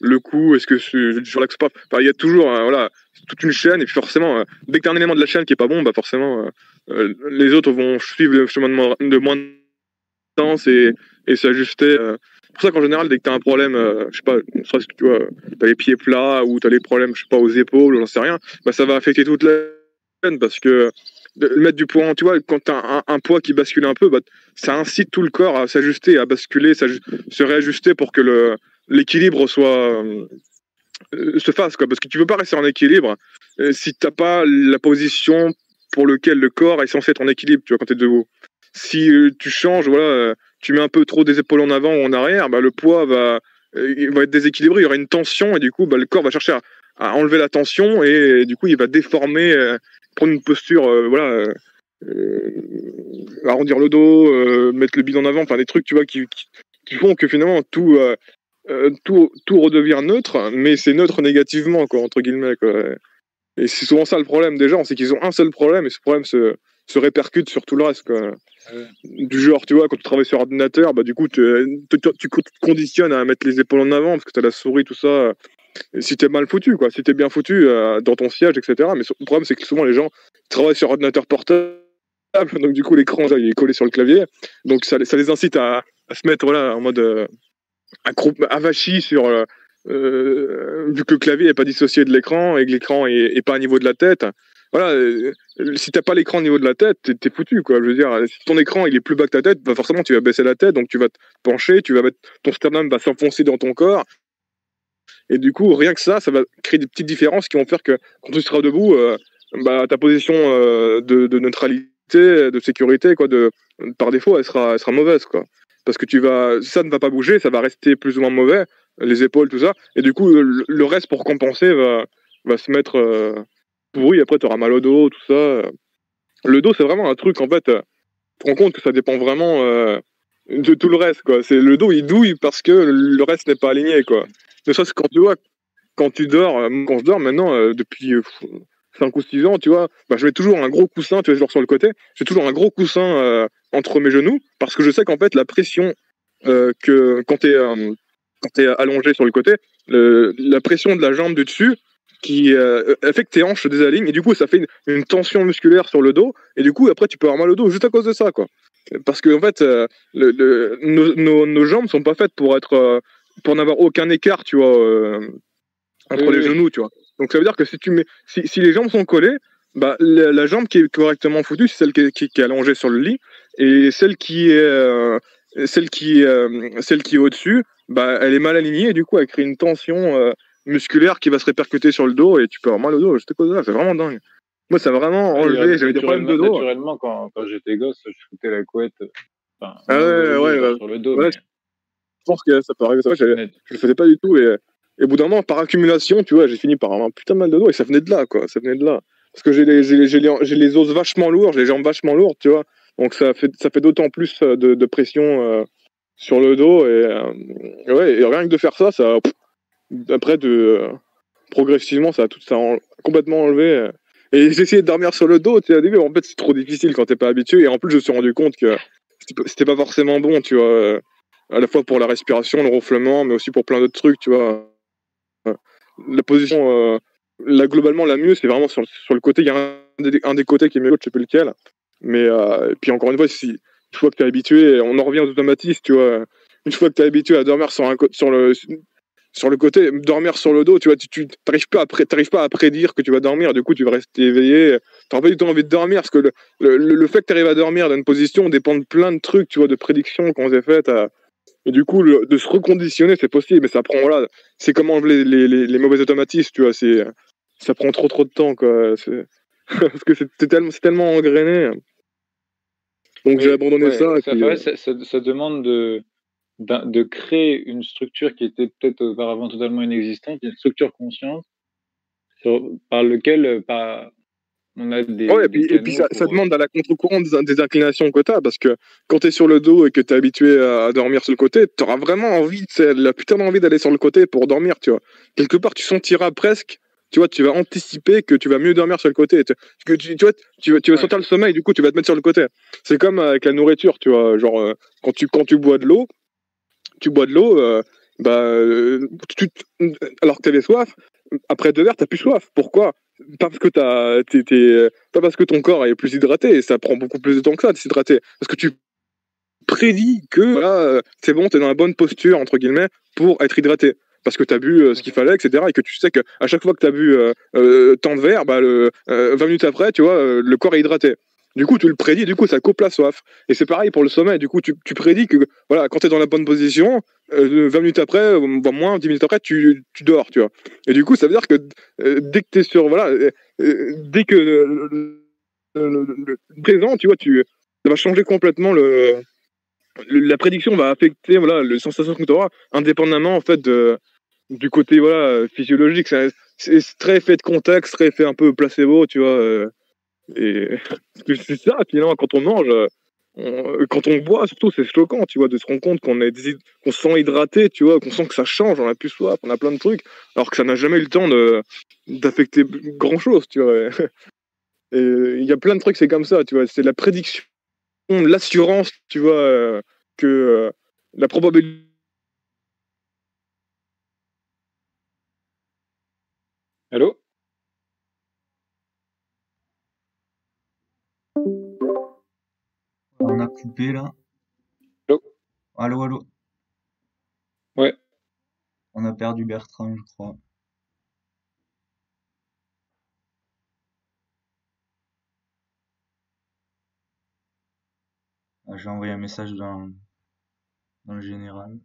le cou, est-ce que je relaxe pas. Enfin, il y a toujours, voilà, toute une chaîne, et puis forcément, dès que tu as un élément de la chaîne qui est pas bon, forcément, les autres vont suivre le chemin de moins de temps et s'ajuster pour ça qu'en général, dès que t'as un problème, je sais pas, serait-ce que tu vois, t'as les pieds plats ou t'as des problèmes, je sais pas, aux épaules, j'en sais rien, bah ça va affecter toute la chaîne parce que mettre du poids, tu vois, quand t'as un poids qui bascule un peu, bah, ça incite tout le corps à s'ajuster, à basculer, se réajuster pour que l'équilibre soit se fasse, quoi, parce que tu peux pas rester en équilibre si t'as pas la position pour laquelle le corps est censé être en équilibre, tu vois, quand t'es debout. Si tu changes, voilà, tu mets un peu trop des épaules en avant ou en arrière, bah, le poids il va être déséquilibré, il y aura une tension et du coup, bah, le corps va chercher à enlever la tension et, du coup, il va déformer, prendre une posture, voilà, arrondir le dos, mettre le bide en avant, enfin des trucs, tu vois, qui font que finalement tout redevient neutre, mais c'est neutre négativement, quoi, entre guillemets, quoi. Et c'est souvent ça le problème des gens, c'est qu'ils ont un seul problème et ce problème se répercute sur tout le reste, quoi. Du genre, tu vois, quand tu travailles sur ordinateur, bah du coup, tu te conditionnes à mettre les épaules en avant parce que tu as la souris, tout ça. Et si t'es mal foutu, quoi, si t'es bien foutu dans ton siège, etc. Mais le problème, c'est que souvent les gens travaillent sur ordinateur portable, donc du coup, l'écran, il est collé sur le clavier, donc ça les incite à se mettre, voilà, en mode avachi sur vu que le clavier n'est pas dissocié de l'écran et que l'écran est pas à niveau de la tête. Voilà, si t'as pas l'écran au niveau de la tête, t'es foutu, quoi. Je veux dire, si ton écran il est plus bas que ta tête, bah forcément tu vas baisser la tête, donc tu vas te pencher, ton sternum va s'enfoncer dans ton corps, et du coup rien que ça va créer des petites différences qui vont faire que quand tu seras debout, bah ta position de neutralité, de sécurité, quoi, par défaut, elle sera mauvaise, quoi. Parce que ça ne va pas bouger, ça va rester plus ou moins mauvais, les épaules, tout ça, et du coup le reste pour compenser va se mettre pourri. Après tu auras mal au dos, tout ça. Le dos, c'est vraiment un truc, en fait, tu te rends compte que ça dépend vraiment de tout le reste, quoi. C'est le dos, il douille parce que le reste n'est pas aligné, quoi. Ne serait-ce que quand tu dors, quand je dors maintenant, depuis 5 ou 6 ans, tu vois, bah, je mets toujours un gros coussin, tu vois, genre sur le côté, j'ai toujours un gros coussin entre mes genoux, parce que je sais qu'en fait, la pression que quand t'es allongé sur le côté, la pression de la jambe du dessus, qui fait que tes hanches se désalignent, et du coup, ça fait une tension musculaire sur le dos, et du coup, après, tu peux avoir mal au dos juste à cause de ça, quoi. Parce que, en fait, nos jambes sont pas faites pour n'avoir aucun écart, tu vois, entre les genoux, tu vois. Donc ça veut dire que si les jambes sont collées, bah la jambe qui est correctement foutue, c'est celle qui est allongée sur le lit, et celle qui est au-dessus, bah elle est mal alignée, et du coup elle crée une tension musculaire qui va se répercuter sur le dos, et tu peux avoir mal au dos. Juste à cause de ça, c'est vraiment dingue. Moi, ça a vraiment enlevé, j'avais des problèmes de dos. Naturellement, quand j'étais gosse, je foutais la couette sur le dos. Ouais, je pense que ça peut arriver, ça. Je le faisais pas du tout, et au bout d'un moment, par accumulation, tu vois, j'ai fini par avoir un putain de mal de dos, et ça venait de là, quoi. Ça venait de là. Parce que j'ai les os vachement lourds, j'ai les jambes vachement lourdes, tu vois. Donc ça fait d'autant plus de pression sur le dos, ouais, et rien que de faire ça, après progressivement, ça a complètement enlevé. Et j'ai essayé de dormir sur le dos, tu sais, au début, en fait, c'est trop difficile quand t'es pas habitué, et en plus, je me suis rendu compte que c'était pas forcément bon, tu vois, à la fois pour la respiration, le ronflement, mais aussi pour plein d'autres trucs, tu vois. La position, là, globalement, la mieux, c'est vraiment sur le côté. Il y a un des côtés qui est mieux, je sais plus lequel. Mais puis encore une fois, une fois que tu es habitué, on en revient aux automatismes, tu vois. Une fois que tu es habitué à dormir sur le côté, dormir sur le dos, tu vois, tu n'arrives pas à prédire que tu vas dormir, du coup, tu vas rester éveillé. Tu n'auras pas du tout envie de dormir, parce que le fait que tu arrives à dormir dans une position dépend de plein de trucs, tu vois, de prédictions qu'on s'est faites. Et du coup, de se reconditionner, c'est possible, mais ça prend, voilà, c'est comme enlever les mauvais automatismes, tu vois, ça prend trop de temps, quoi. Parce que c'est tellement engrainé. Donc j'ai abandonné ça. Ça demande de créer une structure qui était peut-être auparavant totalement inexistante, une structure consciente, par lequel on a des. Ouais, et puis ça demande à la contre-courant des inclinations que tu as, parce que quand tu es sur le dos et que tu es habitué à dormir sur le côté, tu auras vraiment envie, la putain d'envie d'aller sur le côté pour dormir, tu vois. Quelque part, tu sentiras presque, tu vois, tu vas anticiper que tu vas mieux dormir sur le côté. Tu vas sentir le sommeil, du coup, tu vas te mettre sur le côté. C'est comme avec la nourriture, tu vois, genre, quand tu bois de l'eau, alors que tu avais soif, après 2 verres, tu n'as plus soif. Pourquoi ? Pas parce que ton corps est plus hydraté, et ça prend beaucoup plus de temps que ça de s'hydrater. Parce que tu prédis que voilà, c'est bon, t'es dans la bonne posture, entre guillemets, pour être hydraté. Parce que tu as bu ce qu'il fallait, etc. Et que tu sais qu'à chaque fois que tu as bu tant de verre, 20 minutes après, tu vois, le corps est hydraté. Du coup, tu le prédis, du coup, ça coupe la soif. Et c'est pareil pour le sommeil. Du coup, tu prédis que voilà, quand tu es dans la bonne position, 20 minutes après, moins 10 minutes après, tu dors, tu vois. Et du coup, ça veut dire que dès que tu es sur. Voilà, dès que le présent, tu vois, ça va changer complètement la prédiction va affecter voilà, les sensations que tu auras, indépendamment en fait du côté voilà, physiologique. C'est très effet de contexte, très effet un peu placebo, tu vois. Et c'est ça, finalement, quand on mange, quand on boit, surtout, c'est choquant, tu vois, de se rendre compte qu'on se sent hydraté, tu vois, qu'on sent que ça change, on a plus soif, on a plein de trucs, alors que ça n'a jamais eu le temps d'affecter grand-chose, tu vois. Et il y a plein de trucs, c'est comme ça, tu vois, c'est la prédiction, l'assurance, tu vois, que la probabilité. Allô? On a coupé là. Allô? Allô, allô. Ouais. On a perdu Bertrand, je crois. J'ai envoyé un message dans le général.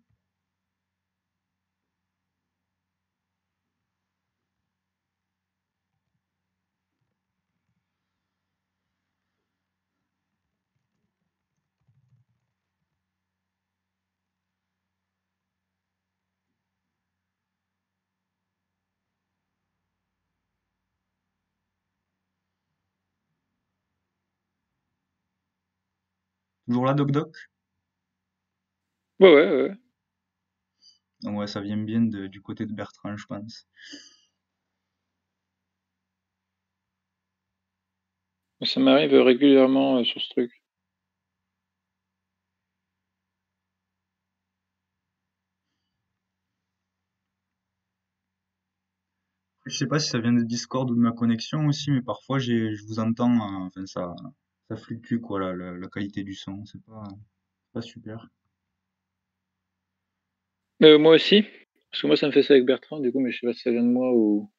Toujours là, Doc Doc? Ouais. Donc ouais, ça vient bien du côté de Bertrand, je pense. Ça m'arrive régulièrement sur ce truc. Je sais pas si ça vient de Discord ou de ma connexion aussi, mais parfois je vous entends, enfin ça fluctue quoi, la qualité du son, c'est pas super. Moi aussi, parce que moi, ça me fait ça avec Bertrand, du coup, mais je sais pas si ça vient de moi ou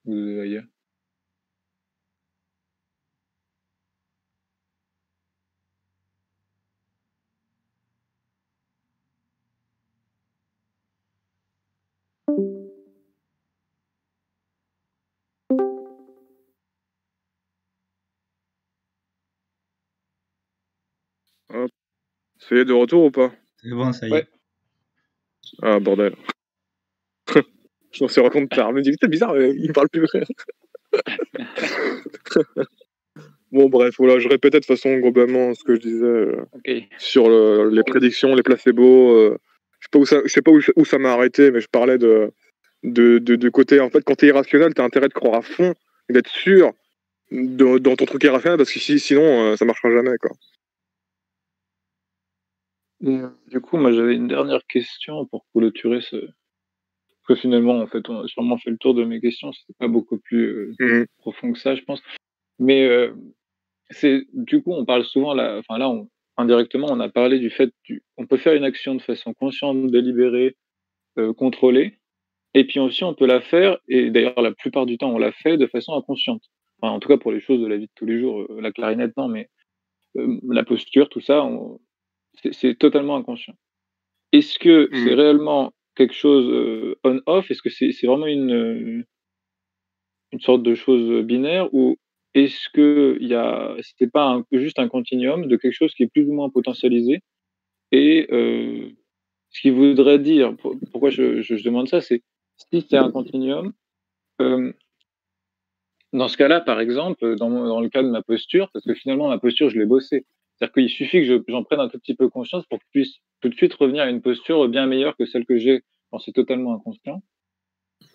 ailleurs. Hop. Ça y est, de retour ou pas? C'est bon, ça y est. Ouais. Ah, bordel. Je m'en suis rendu compte tard. Je me dis, c'est bizarre, il me parle plus. Bon, bref, voilà, je répétais de façon globalement ce que je disais Ok. sur les prédictions, les placebos. Je sais pas où ça m'a arrêté, mais je parlais de côté. En fait, quand t'es irrationnel, t'as intérêt de croire à fond et d'être sûr dans ton truc irrationnel parce que sinon, ça marchera jamais, quoi. Du coup, moi, j'avais une dernière question pour clôturer ce. Parce que finalement, en fait, on a sûrement fait le tour de mes questions. C'était pas beaucoup plus Mhm. profond que ça, je pense. Mais du coup, on parle souvent là. Enfin là, indirectement, on a parlé du fait on peut faire une action de façon consciente, délibérée, contrôlée. Et puis aussi, on peut la faire, et d'ailleurs, la plupart du temps, on la fait de façon inconsciente. Enfin, en tout cas, pour les choses de la vie de tous les jours, la clarinette, non, mais la posture, tout ça, c'est totalement inconscient. Est-ce que c'est Mhm. réellement quelque chose on-off? Est-ce que c'est vraiment une sorte de chose binaire? Ou est-ce que c'était pas juste un continuum de quelque chose qui est plus ou moins potentialisé? Et ce qui voudrait dire, pourquoi je demande ça, c'est si c'est un continuum, euh, dans ce cas-là, par exemple, dans le cas de ma posture, parce que finalement, ma posture, je l'ai bossée. C'est-à-dire qu'il suffit que j'en prenne un tout petit peu conscience pour que je puisse tout de suite revenir à une posture bien meilleure que celle que j'ai quand c'est totalement inconscient.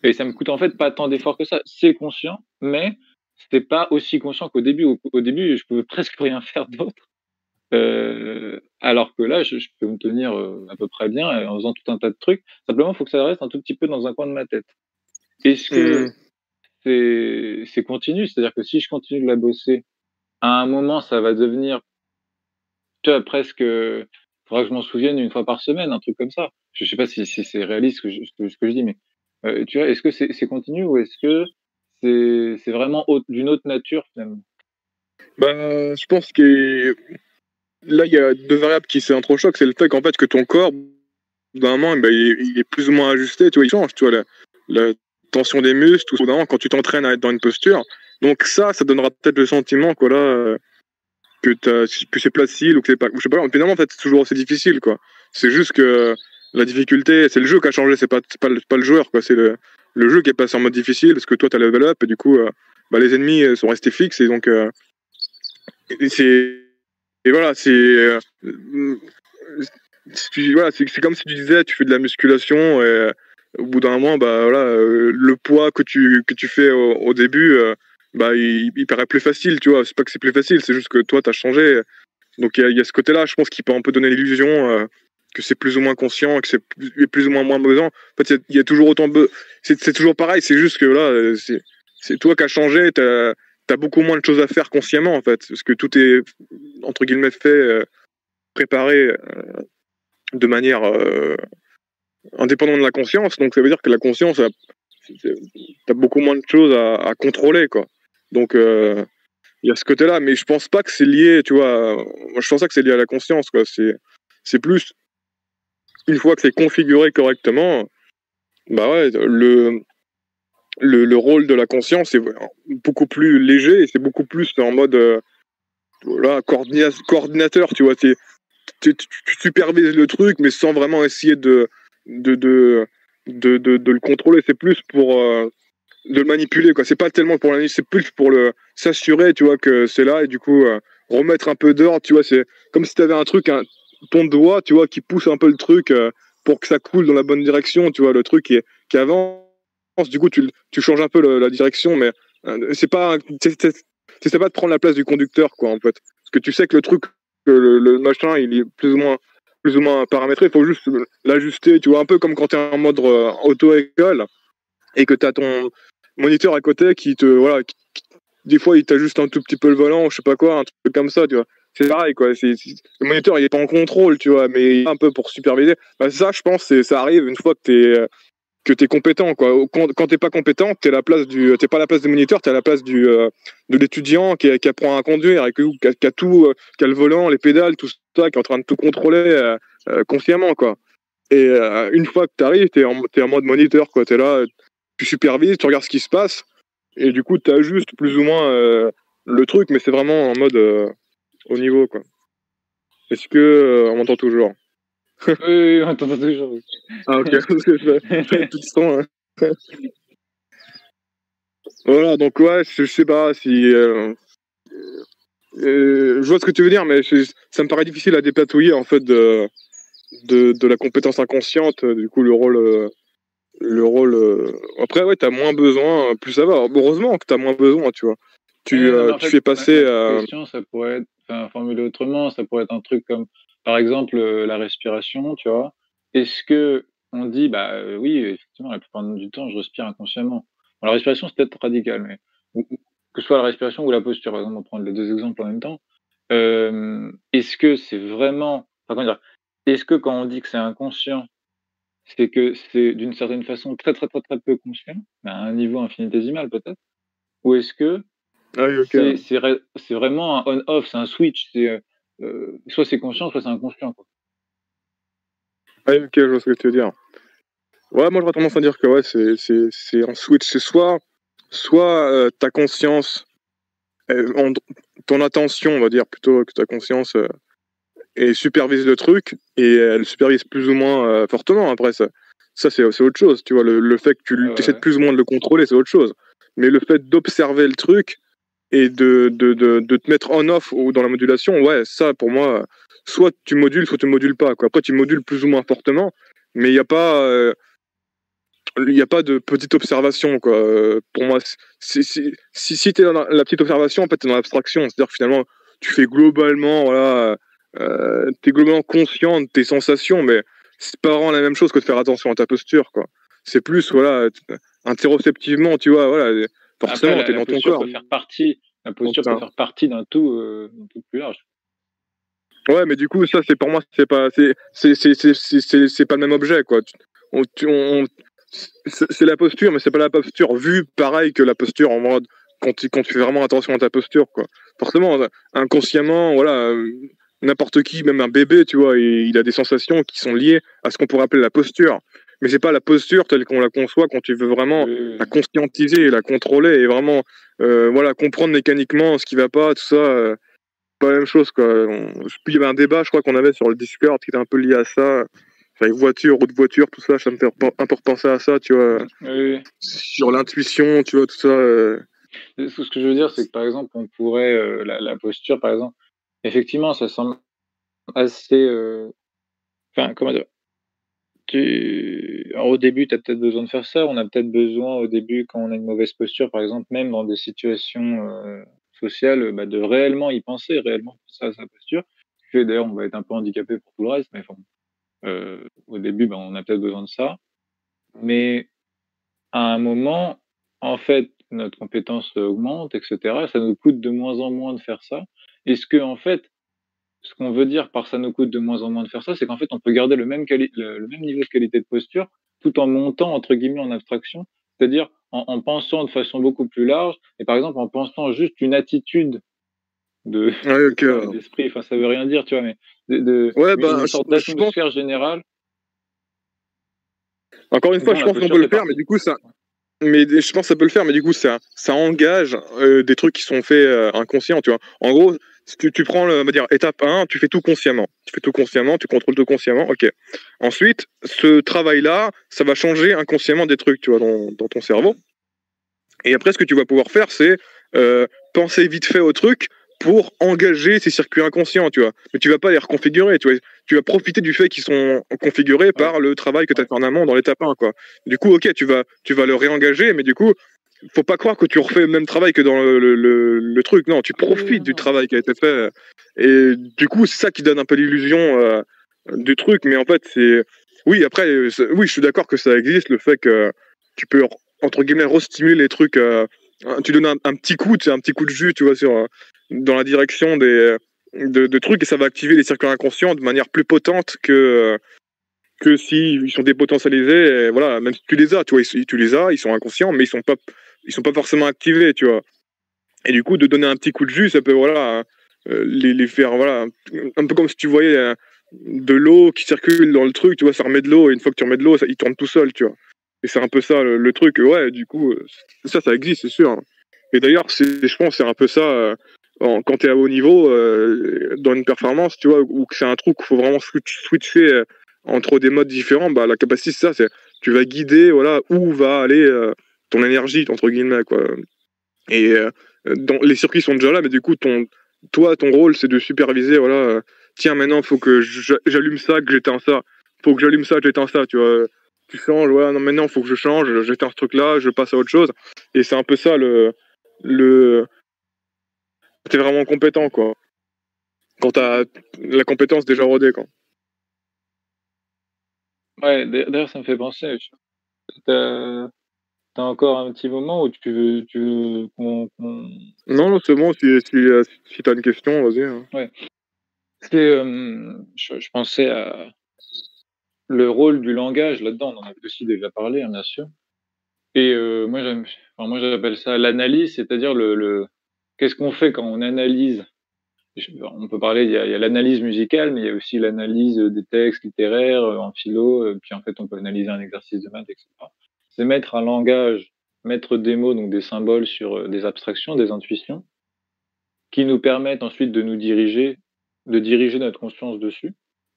Et ça me coûte en fait pas tant d'efforts que ça. C'est conscient, mais c'était pas aussi conscient qu'au début. Au début, je pouvais presque rien faire d'autre. Alors que là, je peux me tenir à peu près bien en faisant tout un tas de trucs. Simplement, il faut que ça reste un tout petit peu dans un coin de ma tête. Est-ce que Mhm. c'est continu? C'est-à-dire que si je continue de la bosser, à un moment, ça va devenir tu vois, presque, faudra que je m'en souvienne une fois par semaine, un truc comme ça. Je sais pas si c'est réaliste ce que je dis, mais tu vois, est-ce que c'est continu ou est-ce que c'est vraiment d'une autre nature finalement? Bah, je pense que là, il y a deux variables qui s'entrechoquent. C'est le fait qu'en fait, que ton corps, d'un moment, ben, il est plus ou moins ajusté, tu vois, il change, tu vois, la tension des muscles, tout ça, quand tu t'entraînes à être dans une posture. Donc ça donnera peut-être le sentiment, quoi, là, que c'est facile ou que c'est pas, je sais pas, finalement, en fait, c'est toujours assez difficile, quoi. C'est juste que la difficulté, c'est le jeu qui a changé, c'est pas le joueur, quoi, c'est le jeu qui est passé en mode difficile, parce que toi, t'as level up, et du coup, bah, les ennemis sont restés fixes, et donc, c'est, et voilà, voilà, c'est comme si tu disais, tu fais de la musculation et au bout d'un moment, bah voilà, le poids que tu fais au début, bah il paraît plus facile, tu vois. C'est pas que c'est plus facile, c'est juste que toi t'as changé. Donc il y a ce côté-là, je pense, qui peut un peu donner l'illusion que c'est plus ou moins conscient, que il y a plus ou moins besoin. En fait, il y a toujours autant c'est toujours pareil, c'est juste que là, c'est toi qui as changé, t'as beaucoup moins de choses à faire consciemment en fait, parce que tout est entre guillemets fait, préparé de manière indépendante de la conscience. Donc ça veut dire que la conscience, t'as beaucoup moins de choses à contrôler, quoi. Donc il y a ce côté-là, mais je pense pas que c'est lié, tu vois. Moi, je pense pas que c'est lié à la conscience, quoi. C'est plus une fois que c'est configuré correctement, bah ouais, le rôle de la conscience est beaucoup plus léger et c'est beaucoup plus en mode voilà, coordinateur, tu vois. Tu supervises le truc, mais sans vraiment essayer de, de, de le contrôler. C'est plus pour de le manipuler, quoi. C'est pas tellement pour l'analyse, c'est plus pour s'assurer, tu vois, que c'est là et du coup remettre un peu d'ordre, tu vois. C'est comme si tu avais un truc, ton doigt, tu vois, qui pousse un peu le truc pour que ça coule dans la bonne direction, tu vois, le truc qui avance. Du coup, tu changes un peu la direction, mais c'est pas, c'est pas de prendre la place du conducteur, quoi, en fait. Parce que tu sais que le truc, que le machin, il est plus ou moins paramétré. Il faut juste l'ajuster, tu vois, un peu comme quand tu es en mode auto-école et que tu as ton moniteur à côté qui te, voilà, des fois il t'ajuste un tout petit peu le volant, je sais pas quoi, un truc comme ça, tu vois. C'est pareil, quoi. Le moniteur, il est pas en contrôle, tu vois, mais il est un peu pour superviser. Bah, ça, je pense, ça arrive une fois que t'es compétent, quoi. Quand t'es pas compétent, t'es pas à la place du moniteur, t'es à la place de l'étudiant qui apprend à conduire et qui a tout, qui a le volant, les pédales, tout ça, qui est en train de tout contrôler consciemment, quoi. Et une fois que t'arrives, t'es en mode moniteur, quoi. T'es là, tu supervises, tu regardes ce qui se passe, et du coup, t'ajustes plus ou moins le truc, mais c'est vraiment en mode au niveau, quoi. Est-ce que on m'entend toujours? Oui, oui, on t'entend toujours. Oui. Ah, ok, parce que je fais tout le temps, hein. Voilà, donc ouais, je sais pas si. Je vois ce que tu veux dire, mais ça me paraît difficile à dépatouiller en fait de la compétence inconsciente. Du coup, le rôle. Après, ouais, t'as moins besoin, plus ça va. Heureusement que t'as moins besoin, tu vois. Non, mais en Tu fait, fais passer. ma question, ça pourrait être, enfin, formulé autrement, ça pourrait être un truc comme, par exemple, la respiration, tu vois. Est-ce que on dit, bah oui, effectivement, la plupart du temps, je respire inconsciemment. Bon, la respiration, c'est peut-être radical, mais que ce soit la respiration ou la posture, par exemple, on va prendre les deux exemples en même temps. Est-ce que c'est vraiment, enfin, comment dire, est-ce que quand on dit que c'est inconscient, c'est que c'est d'une certaine façon très, très, très, très peu conscient, à un niveau infinitésimal peut-être, ou est-ce que Ah oui, ok. c'est vraiment un on-off, c'est un switch, soit c'est conscient, soit c'est inconscient, quoi. Ah oui, ok, je vois ce que tu veux dire. Ouais, moi j'aurais tendance à dire que ouais, c'est un switch. C'est soit ta conscience, ton attention, on va dire plutôt que ta conscience, et supervise le truc, et elle supervise plus ou moins fortement. Après, ça c'est autre chose, tu vois. Le fait que tu essaies Ouais. plus ou moins de le contrôler, c'est autre chose. Mais le fait d'observer le truc et de te mettre on-off ou dans la modulation, ouais, ça pour moi, soit tu modules pas, quoi. Après, tu modules plus ou moins fortement, mais il n'y a pas de petite observation, quoi. Pour moi, si tu es dans la petite observation, en fait, tu es dans l'abstraction. C'est-à-dire que finalement, tu fais globalement, voilà, tu es globalement conscient de tes sensations, mais c'est pas vraiment la même chose que de faire attention à ta posture, quoi. C'est plus, voilà, interoceptivement, tu vois, voilà, Après, forcément, tu es la dans ton posture corps. peut faire partie, Donc, d'un tout plus large. Ouais, mais du coup, ça, c'est pour moi, c'est pas le même objet, quoi. C'est la posture, mais c'est pas la posture vue pareil que la posture en mode quand tu fais vraiment attention à ta posture, quoi. Forcément, inconsciemment, voilà, n'importe qui, même un bébé, tu vois, il a des sensations qui sont liées à ce qu'on pourrait appeler la posture. Mais c'est pas la posture telle qu'on la conçoit quand tu veux vraiment la conscientiser, la contrôler et vraiment, voilà, comprendre mécaniquement ce qui va pas, tout ça. Pas la même chose, quoi. Puis il y avait un débat, je crois qu'on avait sur le Discord qui était un peu lié à ça. Avec voiture, route voiture, tout ça, ça me fait un peu repenser à ça, tu vois. Oui. Sur l'intuition, tu vois, tout ça. Ce que je veux dire, c'est que par exemple, on pourrait, la posture, par exemple, effectivement, ça semble assez. Enfin, comment dire alors, au début, tu as peut-être besoin de faire ça. On a peut-être besoin, au début, quand on a une mauvaise posture, par exemple, même dans des situations sociales, de réellement y penser, réellement penser à sa posture. Ce qui fait, d'ailleurs, on va être un peu handicapé pour tout le reste, mais bon, au début, on a peut-être besoin de ça. Mais à un moment, en fait, notre compétence augmente, etc. Ça nous coûte de moins en moins de faire ça. Est-ce que, en fait, ce qu'on veut dire par ça nous coûte de moins en moins de faire ça, c'est qu'en fait, on peut garder le même niveau de qualité de posture tout en montant, entre guillemets, en abstraction, c'est-à-dire en pensant de façon beaucoup plus large, et par exemple en pensant juste une attitude de, Ouais, de ok. corps et d'esprit, enfin ça veut rien dire, tu vois, mais Ouais, une sorte je pense, d'atmosphère générale encore une fois, dont je la pense qu'on posture peut le fait faire, mais partie. du coup, je pense que ça peut le faire, mais du coup, ça engage des trucs qui sont faits inconscients, tu vois. En gros, si tu prends, on va dire, étape 1, tu fais tout consciemment. Tu fais tout consciemment, tu contrôles tout consciemment, ok. Ensuite, ce travail-là, ça va changer inconsciemment des trucs, tu vois, dans ton cerveau. Et après, ce que tu vas pouvoir faire, c'est penser vite fait au truc pour engager ces circuits inconscients, tu vois. Mais tu vas pas les reconfigurer, tu vois. Tu vas profiter du fait qu'ils sont configurés par le travail que tu as fait en amont dans l'étape 1, quoi. Du coup, ok, tu vas le réengager, mais du coup, faut pas croire que tu refais le même travail que dans le truc. Non, tu profites du travail qui a été fait. Et du coup, c'est ça qui donne un peu l'illusion du truc. Mais en fait, c'est. Oui, après, oui, je suis d'accord que ça existe, le fait que tu peux, entre guillemets, restimuler les trucs. Tu donnes un petit coup, un petit coup de jus, tu vois, dans la direction de trucs et ça va activer les circuits inconscients de manière plus potente que s'ils sont dépotentialisés. Et voilà, même si tu les as, tu vois, tu les as, ils sont inconscients, mais ils sont pas forcément activés, tu vois. Et du coup, de donner un petit coup de jus, ça peut, voilà, les faire, voilà, un peu comme si tu voyais de l'eau qui circule dans le truc, tu vois, ça remet de l'eau, et une fois que tu remets de l'eau, il tourne tout seul, tu vois. Et c'est un peu ça le truc, ouais, du coup, ça existe, c'est sûr. Et d'ailleurs, je pense, c'est un peu ça, quand tu es à haut niveau, dans une performance, tu vois, ou que c'est un truc qu'il faut vraiment switcher entre des modes différents, bah, la capacité, c'est ça, c'est tu vas guider, voilà, où va aller ton énergie, entre guillemets, quoi. Et les circuits sont déjà là, mais du coup, ton rôle, c'est de superviser, voilà, tiens, maintenant, il faut que j'allume ça, que j'éteins ça. Faut que j'allume ça, que j'éteins ça, tu vois. Tu changes, voilà, non, maintenant, il faut que je change, j'éteins ce truc-là, je passe à autre chose. Et c'est un peu ça, le... T'es vraiment compétent, quoi. Quand t'as la compétence déjà rodée, quoi. Ouais, d'ailleurs, ça me fait penser. T'as t'as encore un petit moment où tu veux Non, non, c'est bon, si t'as une question, vas-y, hein. Ouais. C'est, je pensais à le rôle du langage là-dedans. On en a aussi déjà parlé, hein, bien sûr. Et moi, j'appelle ça l'analyse, c'est-à-dire qu'est-ce qu'on fait quand on analyse. On peut parler, il y a l'analyse musicale, mais il y a aussi l'analyse des textes littéraires en philo. Puis en fait, on peut analyser un exercice de maths, etc. C'est mettre un langage, mettre des mots, donc des symboles sur des abstractions, des intuitions, qui nous permettent ensuite de diriger notre conscience dessus.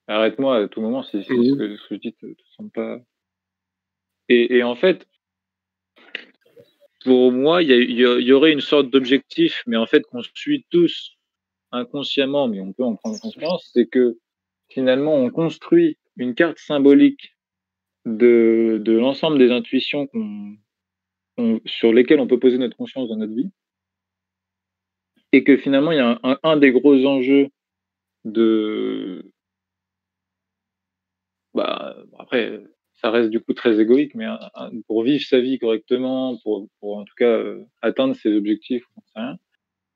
Arrête-moi à tout moment si ce que je dis te semble pas. Et en fait, pour moi, il y aurait une sorte d'objectif, mais en fait qu'on suit tous inconsciemment, mais on peut en prendre conscience, c'est que finalement on construit une carte symbolique de l'ensemble des intuitions sur lesquelles on peut poser notre conscience dans notre vie, et que finalement il y a un des gros enjeux de après, ça reste du coup très égoïque, mais pour vivre sa vie correctement, pour en tout cas atteindre ses objectifs, j'en sais rien,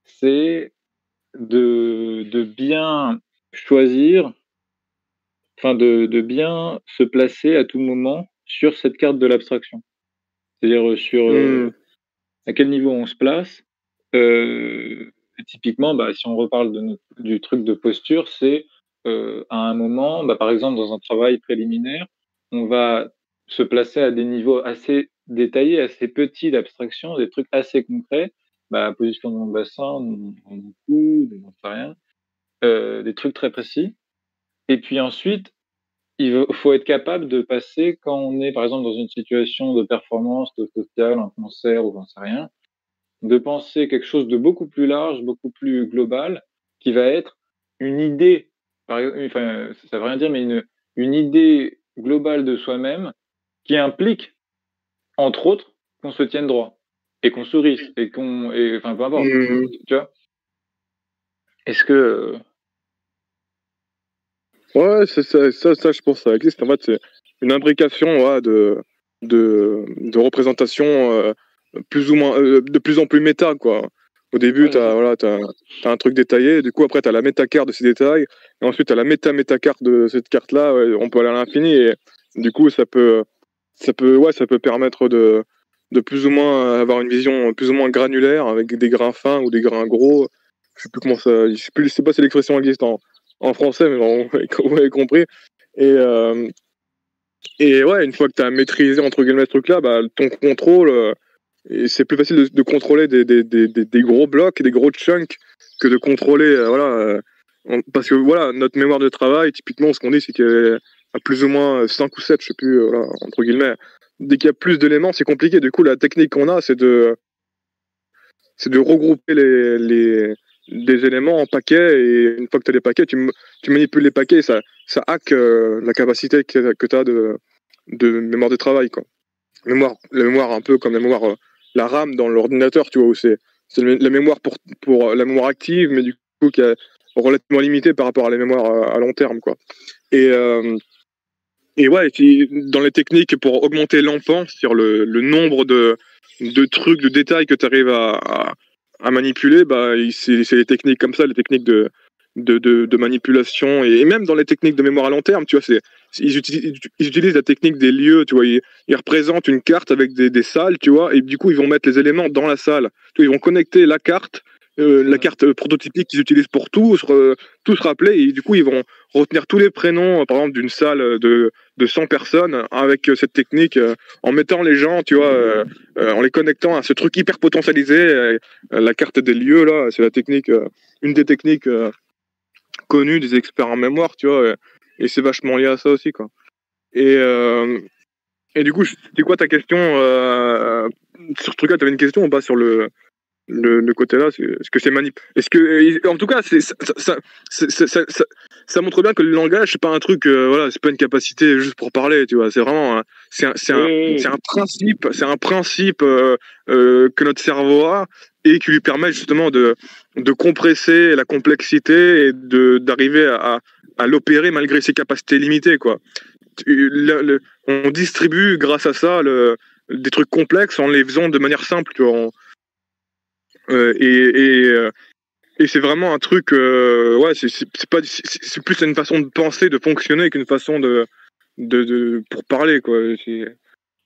c'est de bien choisir, enfin de bien se placer à tout moment sur cette carte de l'abstraction. C'est-à-dire sur à quel niveau on se place. Typiquement, si on reparle du truc de posture, c'est à un moment, par exemple dans un travail préliminaire, on va se placer à des niveaux assez détaillés, assez petits d'abstraction, des trucs assez concrets, position de mon bassin, de mon cou, de mon sais rien, des trucs très précis. Et puis ensuite, il faut être capable de passer quand on est par exemple dans une situation de performance, de social, un concert ou j'en sais rien, de penser quelque chose de beaucoup plus large, beaucoup plus global, qui va être une idée, enfin, ça veut rien dire, mais une idée globale de soi-même qui implique, entre autres, qu'on se tienne droit et qu'on sourise et enfin, peu importe, tu vois. Est-ce que Ouais, ça, je pense que ça existe. En fait, c'est une imbrication de représentation plus ou moins, de plus en plus méta, quoi. Au début, tu as un truc détaillé, du coup, après, tu as la métacarte de ces détails, et ensuite, tu as la méta-métacarte de cette carte-là, on peut aller à l'infini, et du coup, ça peut permettre de plus ou moins avoir une vision plus ou moins granulaire, avec des grains fins ou des grains gros. Je sais plus comment ça. Je sais pas si l'expression existe en français, mais bon, vous avez compris. Et ouais, une fois que tu as maîtrisé entre guillemets ce truc-là, ton contrôle, et c'est plus facile de contrôler des gros blocs et des gros chunks que de contrôler, parce que voilà, notre mémoire de travail, typiquement, ce qu'on dit, c'est qu'il y a plus ou moins 5 ou 7, je sais plus, voilà, entre guillemets. Dès qu'il y a plus d'éléments, c'est compliqué. Du coup, la technique qu'on a, c'est de regrouper des éléments en paquets, et une fois que tu as les paquets, tu manipules les paquets, et ça hack la capacité que tu as de mémoire de travail, quoi. La mémoire un peu comme la mémoire, la RAM dans l'ordinateur, tu vois, où c'est la mémoire pour la mémoire active, mais du coup qui est relativement limitée par rapport à la mémoire à long terme, quoi. Et ouais, dans les techniques pour augmenter l'enfant, sur le nombre de trucs, de détails que tu arrives à manipuler, c'est les techniques comme ça, les techniques de manipulation, et même dans les techniques de mémoire à long terme, tu vois, ils utilisent la technique des lieux, tu vois, ils représentent une carte avec des salles, tu vois, et du coup ils vont mettre les éléments dans la salle. Tu vois, ils vont connecter la carte prototypique qu'ils utilisent pour tout se rappeler, et du coup ils vont retenir tous les prénoms, par exemple, d'une salle de 100 personnes avec cette technique, en mettant les gens, tu vois, en les connectant à ce truc hyper potentialisé. La carte des lieux, là, c'est la technique, une des techniques connues des experts en mémoire, tu vois, et c'est vachement lié à ça aussi, quoi. Et du coup, c'est quoi ta question sur ce truc-là? Tu avais une question ou pas sur le côté-là? Est-ce que c'est manip? Est-ce que, en tout cas, ça montre bien que le langage, c'est pas un truc, voilà, c'est pas une capacité juste pour parler, tu vois. C'est vraiment, c'est un principe que notre cerveau a, et qui lui permet justement de compresser la complexité et d'arriver à l'opérer malgré ses capacités limitées, quoi. On distribue grâce à ça des trucs complexes en les faisant de manière simple, tu vois. Et c'est vraiment un truc, ouais, c'est plus une façon de penser, de fonctionner, qu'une façon pour parler, quoi.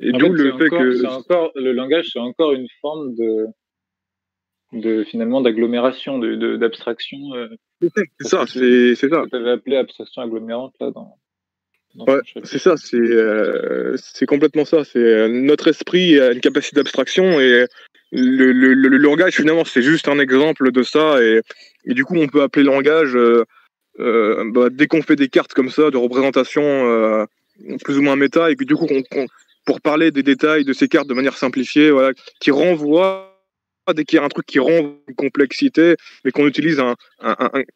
Et d'où le fait que le langage, c'est encore une forme finalement d'agglomération, d'abstraction. c'est ça, c'est ça. Tu avais appelé abstraction agglomérante là dans Ouais, c'est ça, c'est complètement ça. C'est notre esprit a une capacité d'abstraction, et le langage, finalement, c'est juste un exemple de ça. Et du coup, on peut appeler langage, dès qu'on fait des cartes comme ça de représentation plus ou moins méta, et que du coup, pour parler des détails de ces cartes de manière simplifiée, voilà, qui renvoie, dès qu'il y a un truc qui renvoie une complexité, mais qu'on utilise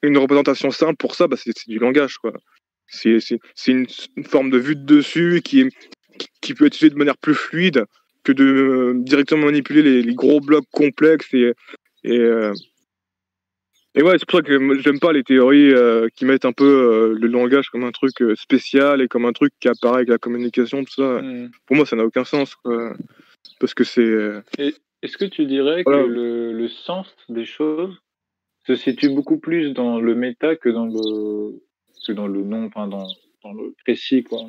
une représentation simple pour ça, c'est du langage, quoi. C'est une forme de vue de dessus qui peut être utilisée de manière plus fluide que de directement manipuler les gros blocs complexes. Et ouais, c'est pour ça que j'aime pas les théories qui mettent un peu le langage comme un truc spécial, et comme un truc qui apparaît avec la communication, tout ça. Pour moi, ça n'a aucun sens, quoi. Parce que c'est... Est-ce que tu dirais que le sens des choses se situe beaucoup plus dans le méta que dans que dans le nom, enfin dans le précis, quoi.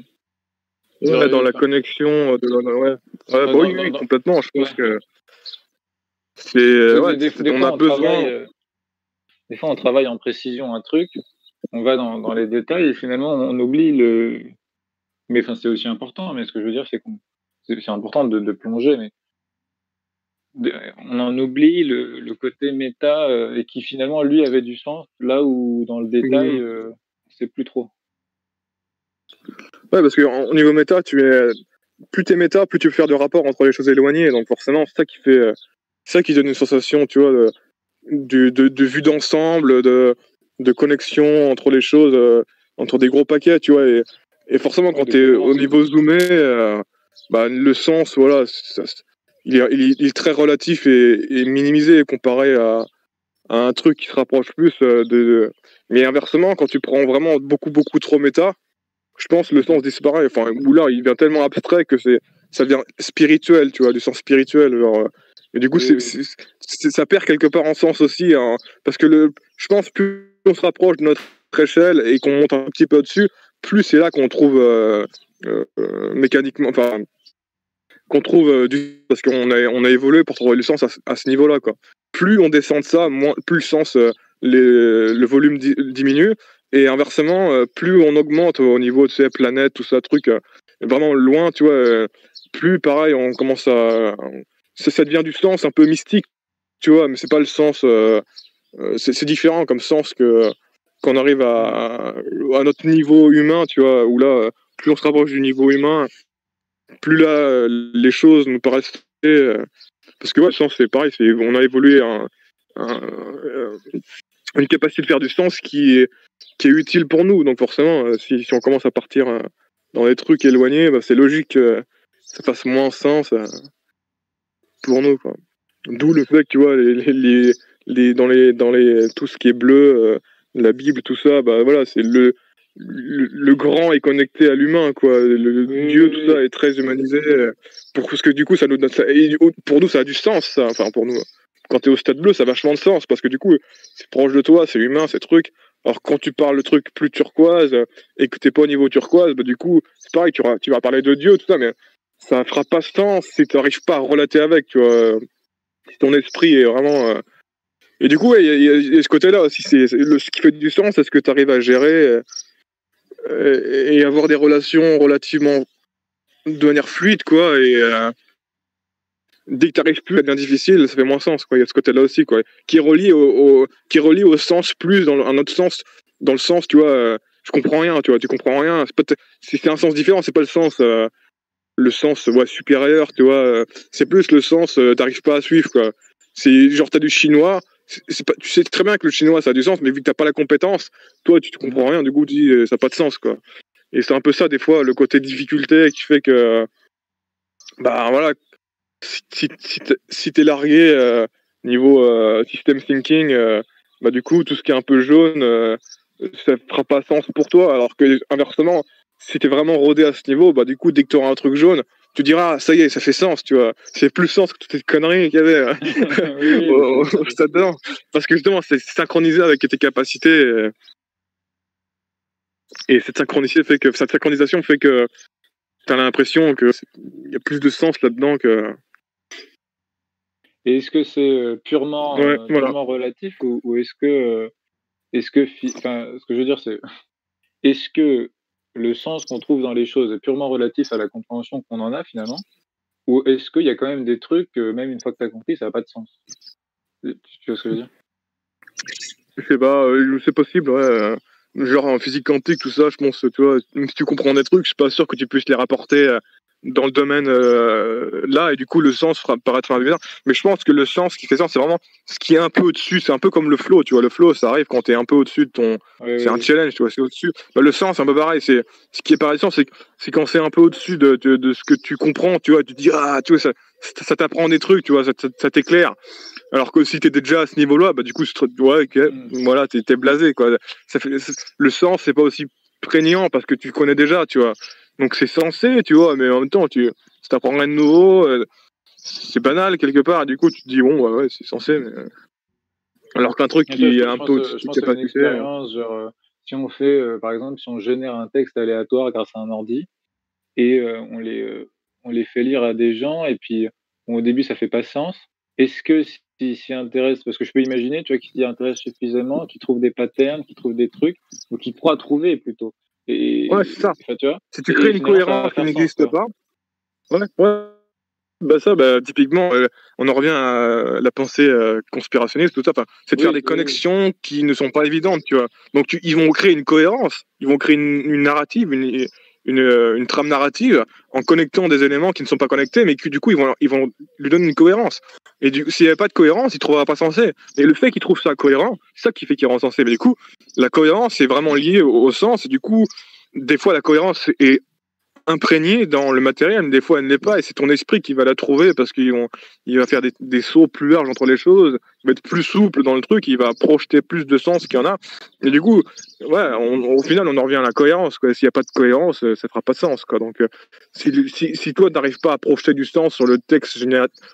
Ouais, dans la connexion, ouais, bah oui, complètement. Je pense que on a besoin. Des fois, on travaille en précision un truc, on va dans les détails et finalement, on oublie le. Mais enfin, c'est aussi important. Mais ce que je veux dire, c'est c'est important de plonger, mais on en oublie le côté méta et qui finalement, lui, avait du sens, là où dans le détail, c'est plus trop. Ouais, parce qu'au niveau méta, plus t'es méta, plus tu peux faire de rapport entre les choses éloignées. Donc forcément, c'est ça qui donne une sensation, tu vois, de vue d'ensemble, de connexion entre les choses, entre des gros paquets, tu vois. Et forcément, quand t'es au niveau zoomé, bah, le sens, voilà, il est très relatif et minimisé comparé à un truc qui se rapproche plus Mais inversement, quand tu prends vraiment beaucoup, beaucoup trop méta, je pense que le sens disparaît. Enfin, où là, il devient tellement abstrait que ça devient spirituel, tu vois, du sens spirituel. Genre, et du coup, ça perd quelque part en sens aussi, hein, parce que je pense plus on se rapproche de notre échelle et qu'on monte un petit peu au-dessus, plus c'est là qu'on trouve mécaniquement, enfin, qu'on trouve parce qu'on a évolué pour trouver le sens à ce niveau-là, quoi. Plus on descend de ça, plus le sens, le volume diminue. Et inversement, plus on augmente au niveau de ces planètes, tout ça, truc, vraiment loin, tu vois, plus pareil, on commence ça devient du sens un peu mystique, tu vois, mais c'est pas le sens. C'est différent comme sens qu'on arrive à notre niveau humain, tu vois, où là, plus on se rapproche du niveau humain, plus là, les choses nous paraissent. Parce que ouais, le sens, c'est pareil, on a évolué une capacité de faire du sens qui est utile pour nous. Donc forcément, si on commence à partir dans des trucs éloignés, bah, c'est logique que ça fasse moins sens pour nous, quoi. D'où le fait que tu vois dans les tout ce qui est bleu, la Bible, tout ça, bah voilà, c'est le grand est connecté à l'humain, quoi. Dieu, tout ça est très humanisé. Parce que du coup, pour nous, ça a du sens, ça. Enfin, pour nous, quand t'es au stade bleu, ça a vachement de sens parce que du coup, c'est proche de toi, c'est humain, c'est truc. Alors quand tu parles le truc plus turquoise et que t'es pas au niveau turquoise, bah du coup, c'est pareil, tu vas parler de Dieu, tout ça, mais ça fera pas sens si t'arrives pas à relater avec, tu vois. Si ton esprit est vraiment. Et du coup, il y a ce côté-là aussi, ce qui fait du sens, c'est ce que tu arrives à gérer et avoir des relations relativement de manière fluide, quoi. Et dès que tu n'arrives plus à devenir difficile, ça fait moins sens, quoi. Il y a ce côté-là aussi, quoi, qui est relié au sens plus dans un autre sens, dans le sens, tu vois, je comprends rien, tu vois, tu comprends rien. Si c'est un sens différent, c'est pas le sens supérieur, tu vois. C'est plus le sens, t'arrives pas à suivre, quoi. C'est genre, t'as du chinois, tu sais très bien que le chinois ça a du sens, mais vu que t'as pas la compétence, toi tu te comprends rien, du coup tu dis ça n'a pas de sens, quoi. Et c'est un peu ça des fois, le côté difficulté qui fait que bah voilà, si t'es largué niveau system thinking, bah du coup tout ce qui est un peu jaune, ça fera pas sens pour toi, alors que inversement, si t'es vraiment rodé à ce niveau, bah du coup dès que t'auras un truc jaune, tu diras ça y est, ça fait sens, tu vois. C'est plus sens que toutes ces conneries qu'il y avait au stade d'avant. Parce que justement, c'est synchronisé avec tes capacités. Et cette synchronisation fait que t'as l'impression qu'il y a plus de sens là-dedans que. Et est-ce que c'est purement relatif ou est-ce que ce que je veux dire, c'est est-ce que le sens qu'on trouve dans les choses est purement relatif à la compréhension qu'on en a finalement, ou est-ce qu'il y a quand même des trucs, même une fois que tu as compris, ça n'a pas de sens? Tu vois ce que je veux dire? Je sais pas, c'est possible, ouais. Genre en physique quantique, tout ça, je pense, tu vois, même si tu comprends des trucs, je suis pas sûr que tu puisses les rapporter dans le domaine là, et du coup le sens paraîtra bizarre. Mais je pense que le sens qui fait sens, c'est vraiment ce qui est un peu au-dessus, c'est un peu comme le flow, tu vois. Le flow, ça arrive quand t'es un peu au-dessus de ton. C'est un challenge, tu vois, c'est au-dessus. Bah, le sens, c'est un peu pareil. Ce qui est pareil, c'est quand c'est un peu au-dessus de ce que tu comprends, tu vois, tu te dis, ah, tu vois, ça t'apprend des trucs, tu vois, ça t'éclaire. Alors que si t'étais déjà à ce niveau-là, bah du coup, voilà, t'es blasé, quoi. Le sens, c'est pas aussi prégnant parce que tu connais déjà, tu vois. Donc c'est censé, tu vois, mais en même temps, si t'apprends rien de nouveau, c'est banal quelque part. Et du coup, tu te dis, bon, ouais, c'est censé, mais. Alors qu'un truc qui est un peu au-dessus, je pense que c'est une expérience, genre, si on fait, par exemple, si on génère un texte aléatoire grâce à un ordi et on les fait lire à des gens et puis bon, au début ça fait pas sens. Est-ce que s'y intéresse, parce que je peux imaginer, tu vois, qu'ils s'y intéressent suffisamment, qu'ils trouvent des patterns, qu'ils trouvent des trucs, ou qu'ils croient trouver plutôt. Ouais, c'est ça. Enfin, tu vois. Si tu Et crées une finalement ça va cohérence qui faire sens, n'existe quoi. pas, ouais. Bah ça, bah, typiquement, on en revient à la pensée conspirationniste, tout ça. Enfin, c'est de faire Oui, des oui, oui. connexions qui ne sont pas évidentes, tu vois. Donc, ils vont créer une cohérence, ils vont créer une narrative, une trame narrative en connectant des éléments qui ne sont pas connectés, mais que du coup, ils vont lui donner une cohérence. Et s'il n'y avait pas de cohérence, il ne trouvera pas sensé. Et le fait qu'il trouve ça cohérent, c'est ça qui fait qu'il rend sensé. Mais du coup, la cohérence est vraiment liée au sens. Et du coup, des fois, la cohérence est imprégnée dans le matériel, des fois elle ne l'est pas, et c'est ton esprit qui va la trouver parce qu'il va faire des sauts plus larges entre les choses, il va être plus souple dans le truc, il va projeter plus de sens qu'il y en a, et du coup, ouais, au final on en revient à la cohérence, quoi. S'il n'y a pas de cohérence, ça fera pas de sens, quoi. Donc si toi n'arrives pas à projeter du sens sur le texte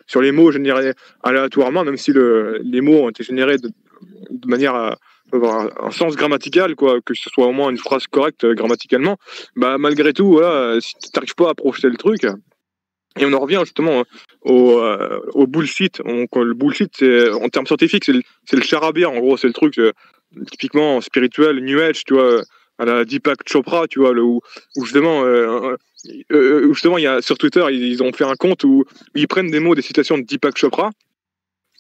sur les mots générés aléatoirement, même si les mots ont été générés de manière à avoir un sens grammatical, quoi, que ce soit au moins une phrase correcte grammaticalement, bah malgré tout, voilà, si tu n'arrives pas à projeter le truc, et on en revient justement au bullshit. Le bullshit, en termes scientifiques, c'est le charabia, en gros, c'est le truc typiquement spirituel, New Age, tu vois, à la Deepak Chopra, tu vois, où justement, il y a sur Twitter, ils ont fait un compte où ils prennent des mots, des citations de Deepak Chopra,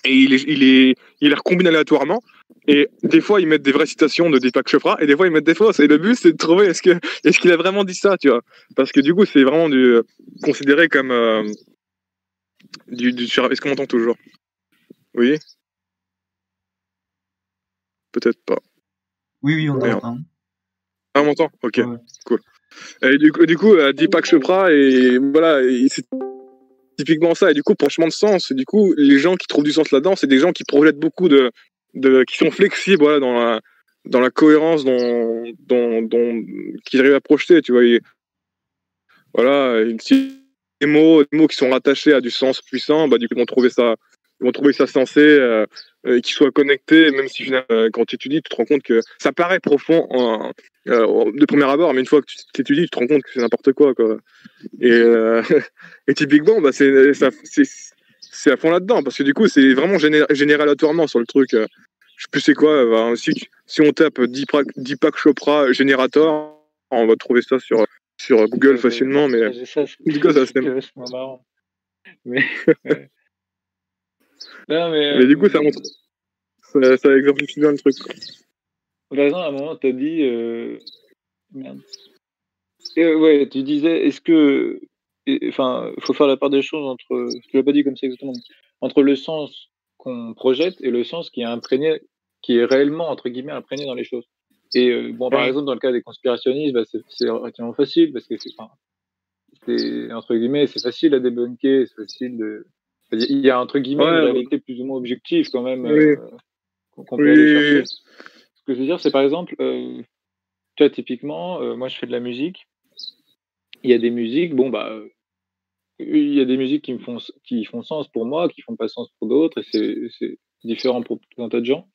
et il les recombine aléatoirement. Et des fois, ils mettent des vraies citations de Deepak Chopra, et des fois, ils mettent des fausses. Et le but, c'est de trouver est-ce qu'il a vraiment dit ça, tu vois. Parce que du coup, c'est vraiment considéré comme Est-ce qu'on m'entend toujours? Oui? Peut-être pas. Oui, on Merde. t'entend. Ah, on m'entend? Ok, Ouais. cool. Et du coup, Deepak Chopra, et voilà, c'est typiquement ça. Et du coup, pour chemin de sens, du coup, les gens qui trouvent du sens là-dedans, c'est des gens qui projettent beaucoup qui sont flexibles, voilà, dans la cohérence qu'ils arrivent à projeter, tu vois. Voilà, si des mots qui sont rattachés à du sens puissant, bah, du coup, ils vont trouver ça sensé, qu'ils soient connectés, même si finalement, quand tu étudies, tu te rends compte que ça paraît profond de premier abord, mais une fois que tu étudies, tu te rends compte que c'est n'importe quoi, quoi. Et, et typiquement, bah, c'est à fond là-dedans, parce que du coup, c'est vraiment généré aléatoirement sur le truc. Je sais plus c'est quoi, bah, si on tape Deepak Chopra générateur, on va trouver ça sur Google facilement, mais Partager ça, du coup, c'est vachement marrant. Mais, ouais. Non, mais du coup, ça exemplifie bien le truc. par exemple, à un moment, tu as dit. Merde. Ouais, tu disais, est-ce que. Enfin, il faut faire la part des choses entre. Tu l'as pas dit comme ça exactement. Entre le sens qu'on projette et le sens qui est imprégné, qui est réellement, entre guillemets, imprégné dans les choses. Et bon, par exemple, dans le cas des conspirationnistes, bah, c'est relativement facile parce que entre guillemets, c'est facile à débunker, c'est facile de. Il y a entre guillemets une Ouais, réalité plus ou moins objective quand même oui, qu'on peut aller oui, chercher. Ce que je veux dire, c'est par exemple, tu vois, typiquement, moi je fais de la musique. Il y a des musiques, bon bah, il y a des musiques qui font sens pour moi, qui font pas sens pour d'autres, et c'est différent pour tout un tas de gens.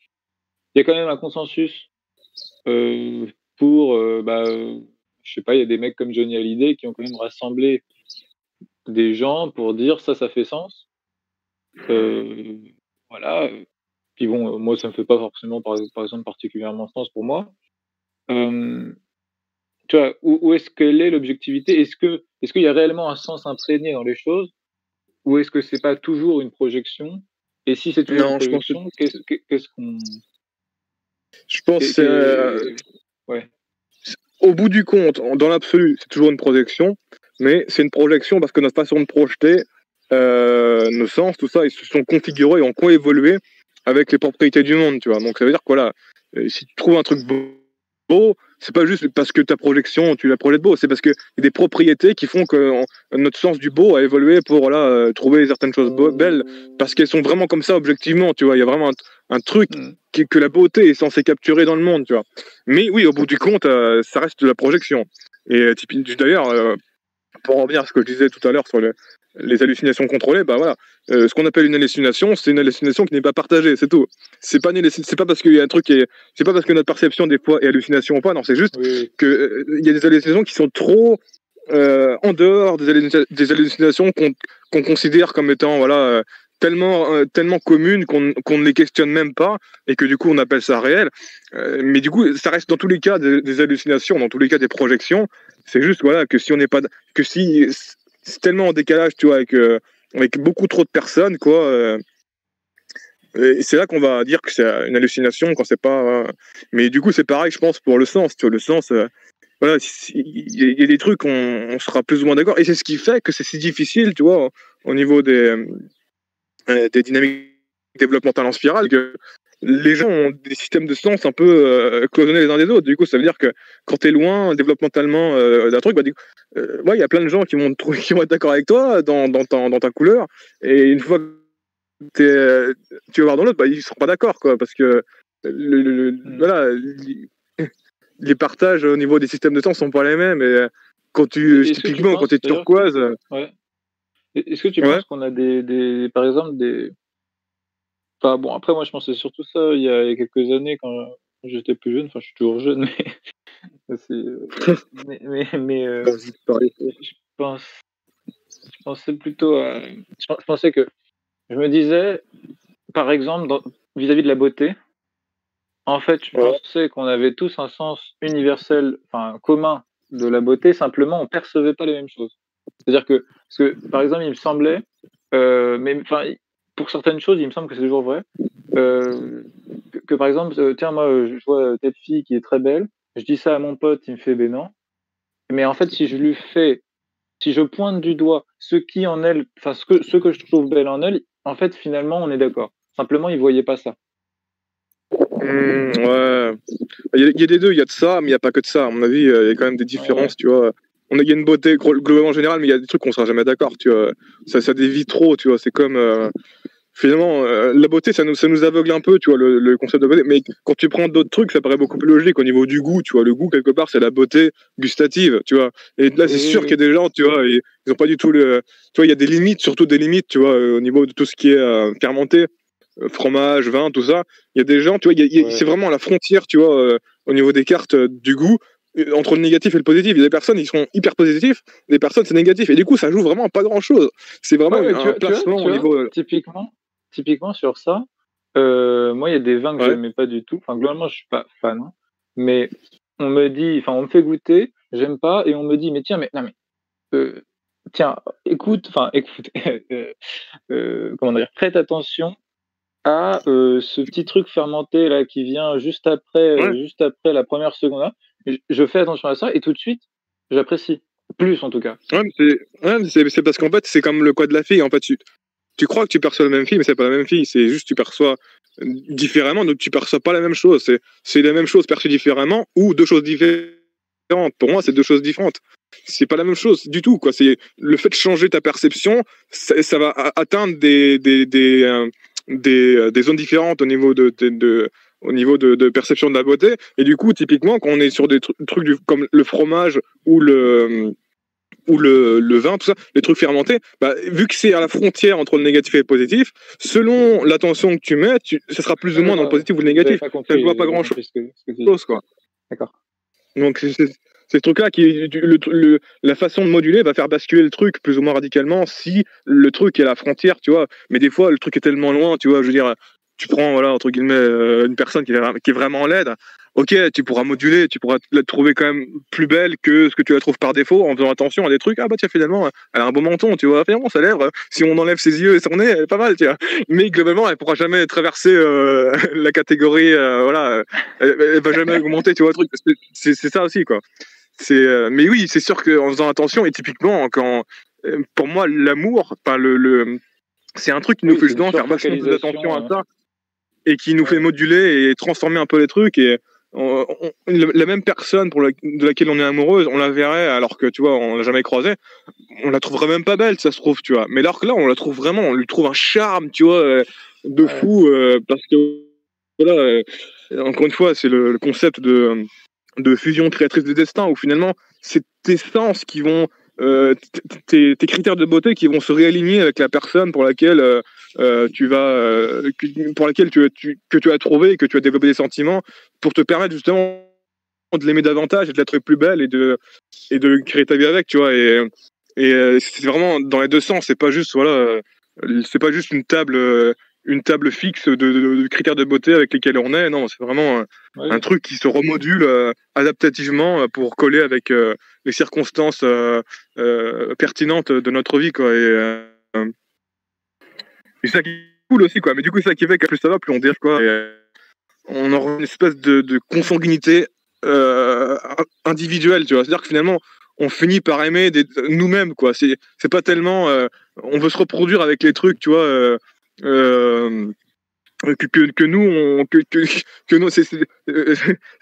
Il y a quand même un consensus pour, je sais pas, il y a des mecs comme Johnny Hallyday qui ont quand même rassemblé des gens pour dire ça fait sens. Voilà. Puis bon, moi ça me fait pas forcément par exemple particulièrement sens pour moi. Tu vois, où est-ce qu'elle est l'objectivité? Est-ce qu'il y a réellement un sens imprégné dans les choses, ou est-ce que c'est pas toujours une projection? Et si c'est toujours une non, projection, qu'est-ce qu'on je pense que ouais. au bout du compte, dans l'absolu, c'est toujours une projection, mais c'est une projection parce que notre façon de projeter, nos sens, tout ça, ils se sont configurés et ont coévolué avec les propriétés du monde, tu vois. Donc ça veut dire que voilà, si tu trouves un truc beau, c'est pas juste parce que ta projection, tu la projettes beau, c'est parce qu'il y a des propriétés qui font que notre sens du beau a évolué pour voilà, trouver certaines choses belles, parce qu'elles sont vraiment comme ça objectivement, tu vois. Il y a vraiment un truc que la beauté est censée capturer dans le monde, tu vois. Mais oui, au bout du compte, ça reste de la projection. Et d'ailleurs, pour en revenir à ce que je disais tout à l'heure sur les hallucinations contrôlées, bah voilà. Ce qu'on appelle une hallucination, c'est une hallucination qui n'est pas partagée, c'est tout. C'est pas parce qu'il y a un truc c'est pas parce que notre perception des fois est hallucination ou pas, non, c'est juste Oui. que il y a des hallucinations qui sont trop en dehors des hallucinations qu'on considère comme étant voilà tellement communes qu'on ne les questionne même pas et que du coup on appelle ça réel. Mais du coup, ça reste dans tous les cas des hallucinations, dans tous les cas des projections. C'est juste voilà que si on n'est pas que si c'est tellement en décalage, tu vois, avec beaucoup trop de personnes, quoi. Et c'est là qu'on va dire que c'est une hallucination quand c'est pas. Mais du coup, c'est pareil, je pense, pour le sens. Tu vois, le sens, voilà, il y a des trucs, on sera plus ou moins d'accord. Et c'est ce qui fait que c'est si difficile, tu vois, au niveau des dynamiques développementales en spirale, que les gens ont des systèmes de sens un peu cloisonnés les uns des autres. Du coup, ça veut dire que quand tu es loin développementement d'un truc, bah, ouais, il y a plein de gens qui vont être d'accord avec toi dans ta couleur. Et une fois que tu vas voir dans l'autre, bah, ils ne seront pas d'accord, quoi, parce que voilà, les partages au niveau des systèmes de sens sont pas les mêmes. Et typiquement, quand tu es turquoise. Ouais. Est-ce que tu penses qu'on a par exemple, Enfin bon, après moi je pensais surtout ça il y a quelques années quand j'étais plus jeune, enfin je suis toujours jeune, mais je pensais plutôt à... Je pensais que... Je me disais, par exemple, vis-à-vis de la beauté, en fait, je pensais qu'on avait tous un sens universel, enfin commun de la beauté, simplement on percevait pas les mêmes choses. C'est-à-dire parce que par exemple, il me semblait, mais enfin, pour certaines choses, il me semble que c'est toujours vrai, que par exemple, tiens, moi, je vois telle fille qui est très belle, je dis ça à mon pote, il me fait, ben non. Mais en fait, si je pointe du doigt ce que je trouve belle en elle, en fait, finalement, on est d'accord. Simplement, il voyait pas ça. Ouais. Il y a des deux, il y a de ça, mais il n'y a pas que de ça. À mon avis, il y a quand même des différences, tu vois. Il y a une beauté globalement générale, mais il y a des trucs qu'on ne sera jamais d'accord, tu vois. Ça dévie trop, tu vois. C'est comme... finalement, la beauté, ça nous aveugle un peu, tu vois, le concept de beauté. Mais quand tu prends d'autres trucs, ça paraît beaucoup plus logique au niveau du goût, tu vois. Le goût, quelque part, c'est la beauté gustative, tu vois. Et là, c'est sûr qu'il y a des gens, tu vois, ils n'ont pas du tout le... Tu vois, il y a des limites, surtout des limites, tu vois, au niveau de tout ce qui est fermenté, fromage, vin, tout ça. Il y a des gens, tu vois, c'est vraiment la frontière, tu vois, au niveau des cartes du goût, entre le négatif et le positif. Il y a des personnes, ils sont hyper positifs, des personnes, c'est négatif. Et du coup, ça joue vraiment pas grand-chose. C'est vraiment un placement au niveau... Typiquement sur ça, moi, il y a des vins que j'aimais pas du tout. Enfin, globalement, je suis pas fan. Hein. Mais on me fait goûter, j'aime pas, et on me dit, mais tiens, tiens, écoute, comment dire, prête attention à ce petit truc fermenté là qui vient juste après la première seconde là. Je fais attention à ça et tout de suite, j'apprécie. Plus en tout cas. C'est parce qu'en fait, c'est comme le quoi de la fille. En fait, tu crois que tu perçois la même fille, mais c'est pas la même fille. C'est juste tu perçois différemment, donc tu perçois pas la même chose. C'est la même chose perçue différemment ou deux choses différentes. Pour moi, c'est deux choses différentes. C'est pas la même chose du tout, quoi. C'est le fait de changer ta perception, ça va atteindre des zones différentes au niveau de perception de la beauté. Et du coup, typiquement, quand on est sur des trucs comme le fromage ou le vin, tout ça, les trucs fermentés, bah, vu que c'est à la frontière entre le négatif et le positif, selon l'attention que tu mets, ça sera plus ou moins dans le positif ou le négatif. Ça ne voit pas grand-chose, quoi. D'accord. Donc, c'est ce truc-là la façon de moduler va faire basculer le truc plus ou moins radicalement si le truc est à la frontière, tu vois. Mais des fois, le truc est tellement loin, tu vois, je veux dire, tu prends, voilà, entre guillemets, une personne qui est vraiment laide, ok, tu pourras moduler, tu pourras la trouver quand même plus belle que ce que tu la trouves par défaut en faisant attention à des trucs. Ah bah tiens, finalement, elle a un beau menton, tu vois, finalement, sa lèvre, si on enlève ses yeux et son nez, elle est pas mal, tu vois. Mais globalement, elle pourra jamais traverser la catégorie, voilà, elle va jamais augmenter, tu vois, le truc. C'est ça aussi, quoi. Mais oui, c'est sûr qu'en faisant attention, et typiquement, pour moi, l'amour, c'est un truc qui nous fait justement faire vachement plus attention à ça et qui nous fait moduler et transformer un peu les trucs. Et la même personne de laquelle on est amoureuse, on la verrait alors que tu vois, on l'a jamais croisée, on la trouverait même pas belle, ça se trouve, tu vois. Mais alors que là, on la trouve vraiment, on lui trouve un charme, tu vois, de fou, parce que voilà, encore une fois, c'est le concept de fusion créatrice de destin où finalement, c'est tes sens qui vont tes critères de beauté qui vont se réaligner avec la personne pour laquelle pour laquelle que tu as trouvé, que tu as développé des sentiments, pour te permettre justement de l'aimer davantage et de l'être plus belle et de créer ta vie avec, tu vois. Et c'est vraiment dans les deux sens. C'est pas juste c'est pas juste une table fixe de critères de beauté avec lesquels on est. Non, c'est vraiment un truc qui se remodule adaptativement pour coller avec les circonstances pertinentes de notre vie, quoi. Et ça qui est cool aussi, quoi. Mais du coup, c'est ça qui fait que plus ça va, plus on dérive, quoi. On aura une espèce de consanguinité individuelle, tu vois. C'est-à-dire que finalement, on finit par aimer nous-mêmes, quoi. C'est pas tellement on veut se reproduire avec les trucs, tu vois, que nous que nous c'est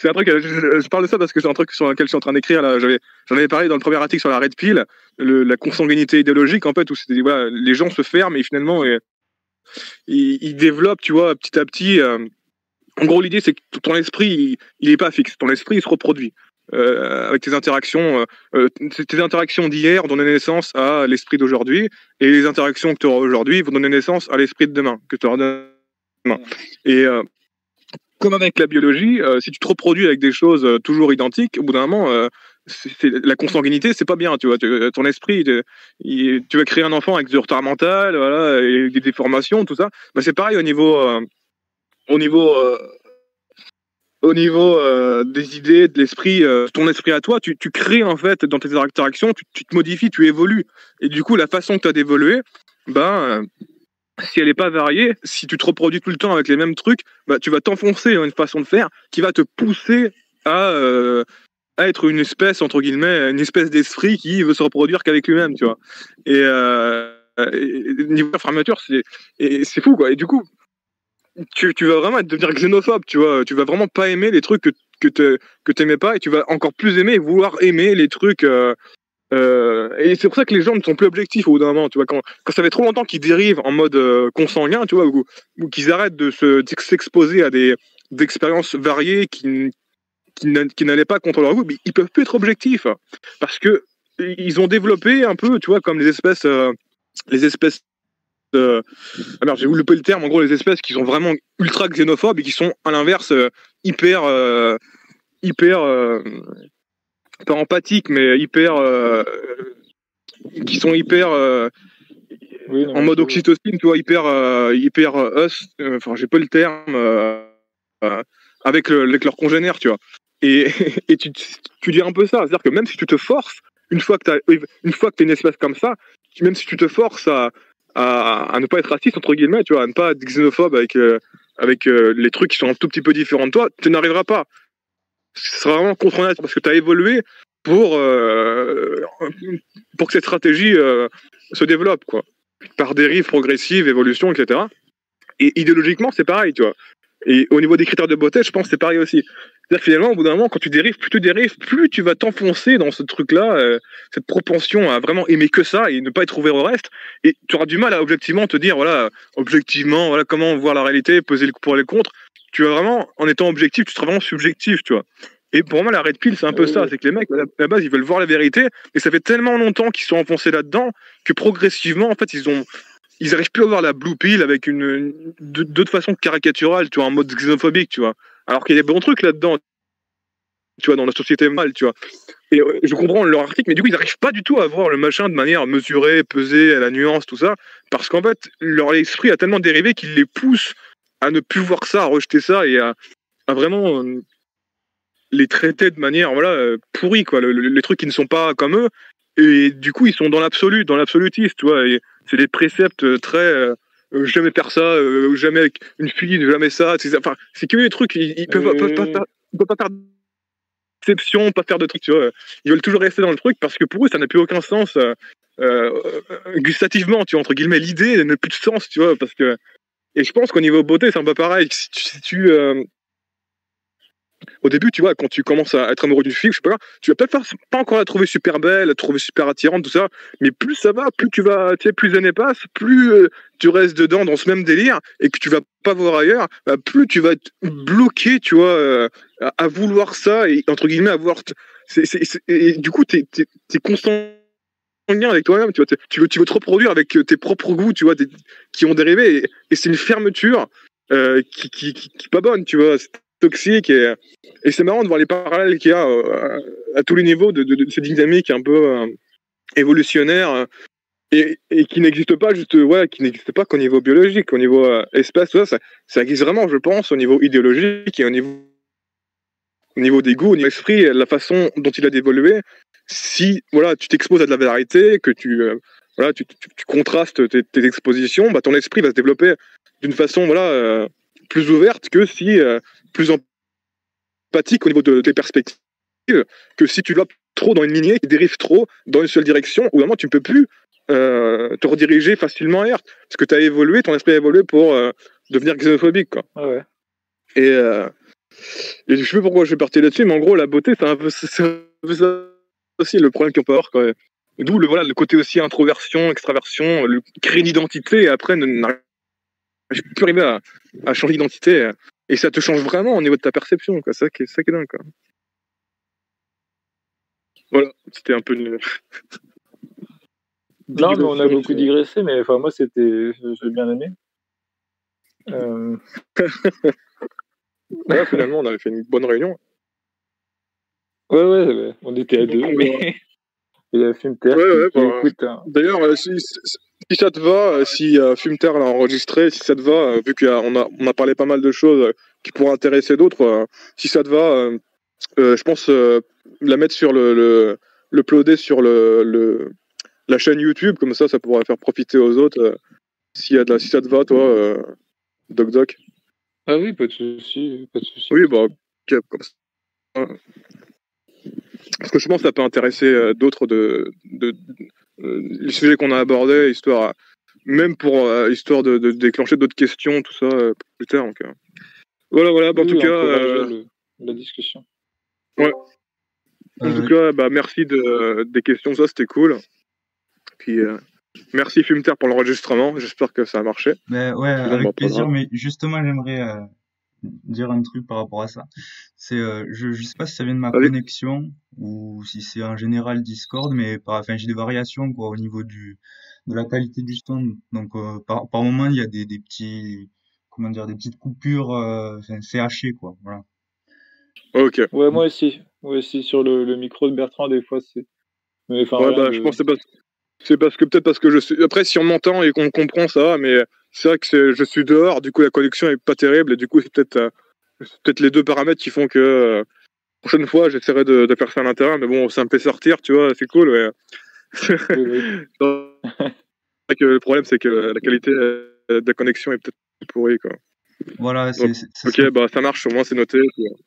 un truc, je parle de ça parce que c'est un truc sur lequel je suis en train d'écrire là. J'en avais parlé dans le premier article sur la Red Pill, la consanguinité idéologique, en fait, où c'était, voilà, les gens se ferment et finalement ils développent, tu vois, petit à petit. En gros, l'idée, c'est que ton esprit, il est pas fixe. Ton esprit, il se reproduit avec tes interactions. Tes interactions d'hier donnent naissance à l'esprit d'aujourd'hui, et les interactions que tu auras aujourd'hui vont donner naissance à l'esprit de demain, que tu auras demain. Et comme avec la biologie, si tu te reproduis avec des choses toujours identiques, au bout d'un moment, la consanguinité, c'est pas bien, tu vois. Ton esprit, tu vas créer un enfant avec du retard mental, voilà, et des déformations, tout ça. Bah, c'est pareil au niveau des idées, de l'esprit, ton esprit à toi, tu crées, en fait, dans tes interactions, tu te modifies, tu évolues. Et du coup, la façon que tu as d'évoluer, si elle n'est pas variée, si tu te reproduis tout le temps avec les mêmes trucs, tu vas t'enfoncer dans une façon de faire qui va te pousser à être une espèce, entre guillemets, une espèce d'esprit qui veut se reproduire qu'avec lui-même, tu vois. Et niveau fermeture, c'est fou, quoi. Et du coup, tu vas vraiment devenir xénophobe, tu vois. Tu vas vraiment pas aimer les trucs que t'aimais pas, et tu vas encore plus aimer et vouloir aimer les trucs. Et c'est pour ça que les gens ne sont plus objectifs au bout d'un moment, tu vois. Quand ça fait trop longtemps qu'ils dérivent en mode consanguin, tu vois, ou qu'ils arrêtent de s'exposer à des expériences variées qui n'allaient pas contre leur goût, mais ils peuvent plus être objectifs parce que ils ont développé un peu, tu vois, comme les espèces. Ah merde, j'ai loupé le terme. En gros, les espèces qui sont vraiment ultra xénophobes et qui sont à l'inverse hyper pas empathiques, mais qui sont hyper en mode oxytocine, tu vois, hyper us. Enfin, j'ai pas le terme avec leurs congénères, tu vois. Et tu dis un peu ça, c'est-à-dire que même si tu te forces, une fois que t'es une espèce comme ça, même si tu te forces à ne pas être raciste, entre guillemets, tu vois, à ne pas être xénophobe avec les trucs qui sont un tout petit peu différents de toi, tu n'arriveras pas. Ce sera vraiment contre nature parce que tu as évolué pour que cette stratégie se développe, quoi, par dérive progressive, évolution, etc. Et idéologiquement, c'est pareil, tu vois. Et au niveau des critères de beauté, je pense que c'est pareil aussi. C'est-à-dire que finalement, au bout d'un moment, quand tu dérives, plus tu vas t'enfoncer dans ce truc-là, cette propension à vraiment aimer que ça et ne pas être ouvert au reste. Et tu auras du mal à objectivement te dire, voilà, objectivement, voilà comment voir la réalité, peser le pour et le contre. Tu vas vraiment, en étant objectif, tu seras vraiment subjectif, tu vois. Et pour moi, la Red Pill, c'est un peu ça. C'est que les mecs, à la base, ils veulent voir la vérité, et ça fait tellement longtemps qu'ils sont enfoncés là-dedans que progressivement, en fait, ils arrivent plus à voir la blue pill avec d'autres façons caricaturales, tu vois, en mode xénophobique, tu vois. Alors qu'il y a des bons trucs là-dedans, tu vois, dans la société mal, tu vois. Et je comprends leur article, mais du coup, ils n'arrivent pas du tout à voir le machin de manière mesurée, pesée, à la nuance, tout ça, parce qu'en fait, leur esprit a tellement dérivé qu'il les pousse à ne plus voir ça, à rejeter ça, et à vraiment les traiter de manière, voilà, pourrie, quoi, les trucs qui ne sont pas comme eux. Et du coup, ils sont dans l'absolu, dans l'absolutisme, tu vois. Et c'est des préceptes très jamais faire ça, jamais avec une fille, jamais ça. Enfin, c'est que des trucs, ils peuvent pas faire d'exception, pas faire de trucs, tu vois. Ils veulent toujours rester dans le truc parce que pour eux, ça n'a plus aucun sens gustativement, tu vois, entre guillemets. L'idée n'a plus de sens, tu vois, parce que. Et je pense qu'au niveau beauté, c'est un peu pareil. Si tu au début, tu vois, quand tu commences à être amoureux d'une fille, je sais pas, tu vas peut-être pas encore la trouver super belle, la trouver super attirante, tout ça, mais plus ça va, plus tu vas, tu sais, plus les années passent, plus tu restes dedans dans ce même délire et que tu vas pas voir ailleurs, plus tu vas être bloqué, tu vois, à vouloir ça et entre guillemets à vouloir. Et du coup, t'es constant lien avec toi-même, tu vois, tu veux te reproduire avec tes propres goûts, tu vois, qui ont dérivé, et c'est une fermeture qui pas bonne, tu vois, c'est toxique, et c'est marrant de voir les parallèles qu'il y a à tous les niveaux de cette dynamique un peu évolutionnaire, et qui n'existe pas juste, ouais, qui n'existe pas qu'au niveau biologique, au niveau espèce, ça existe vraiment, je pense, au niveau idéologique et au niveau des goûts, au niveau esprit, la façon dont il a évolué. Si voilà, tu t'exposes à de la vérité, que voilà, tu contrastes tes expositions, bah, ton esprit va se développer d'une façon voilà, plus ouverte que si plus empathique au niveau de tes perspectives, que si tu vas trop dans une lignée qui dérive trop dans une seule direction, où vraiment tu ne peux plus te rediriger facilement ailleurs, parce que tu as évolué, ton esprit a évolué pour devenir xénophobique, quoi. Ah ouais. Et je sais pas pourquoi je vais partir là-dessus, mais en gros, la beauté, c'est un peu ça aussi le problème qu'on peut avoir, quoi. D'où le côté aussi introversion, extraversion, créer une identité et après n'arrive plus arriver à changer d'identité. Et ça te change vraiment au niveau de ta perception, quoi. C'est ça qui est dingue, quoi. Voilà, c'était un peu une... Non, mais on a beaucoup digressé, mais enfin, moi, j'ai bien aimé. Ouais, finalement, on avait fait une bonne réunion. Ouais, on était à deux, mais il y a Fumter qui écoute. D'ailleurs, si ça te va, si Fumter l'a enregistré, si ça te va, vu qu'on a parlé pas mal de choses qui pourraient intéresser d'autres, si ça te va, je pense la mettre sur le uploader sur la chaîne YouTube, comme ça pourrait faire profiter aux autres. Si ça te va, toi, Doc. Ah oui, pas de souci. Oui, bah, ok, comme ça. Parce que je pense que ça peut intéresser d'autres les sujets qu'on a abordés, même pour histoire de déclencher d'autres questions, tout ça, plus tard. Donc, voilà. Bah, en tout cas, la discussion. Ouais. En tout cas, bah, merci des questions, ça c'était cool. Puis merci Fumter pour l'enregistrement. J'espère que ça a marché. Ouais, avec plaisir. Mais justement, j'aimerais dire un truc par rapport à ça. C'est, je sais pas si ça vient de ma connexion ou si c'est en général Discord, mais j'ai des variations quoi au niveau de la qualité du son. Donc par moment il y a des petits, comment dire, des petites coupures, c'est haché quoi. Voilà. Ok. Ouais, moi aussi sur le micro de Bertrand des fois c'est. Mais enfin. Ouais, bah, je pense que c'est parce que je suis. Après, si on m'entend et qu'on comprend ça, mais c'est vrai que je suis dehors, du coup la connexion est pas terrible et du coup c'est peut-être les deux paramètres qui font que prochaine fois j'essaierai de faire ça à l'intérieur, mais bon, ça me fait sortir, tu vois, c'est cool. Ouais. Oui. Que le problème c'est que la qualité de la connexion est peut-être pourrie, quoi. Voilà, ok, bah ça marche, au moins c'est noté.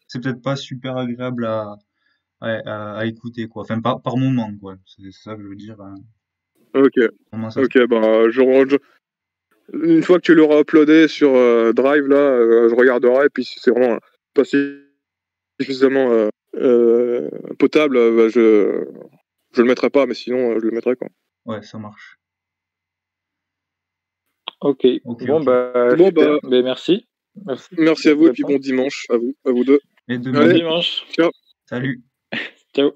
C'est peut-être pas super agréable à écouter quoi. Enfin par moment quoi. C'est ça que je veux dire. Ok, bah une fois que tu l'auras uploadé sur Drive là, je regarderai et puis si c'est vraiment pas suffisamment potable, bah, je le mettrai pas, mais sinon je le mettrai, quoi. Ouais, ça marche. Ok. Bon bah merci. Merci à vous et puis bon dimanche à vous deux. Et bon dimanche. Ciao. Salut. Ciao.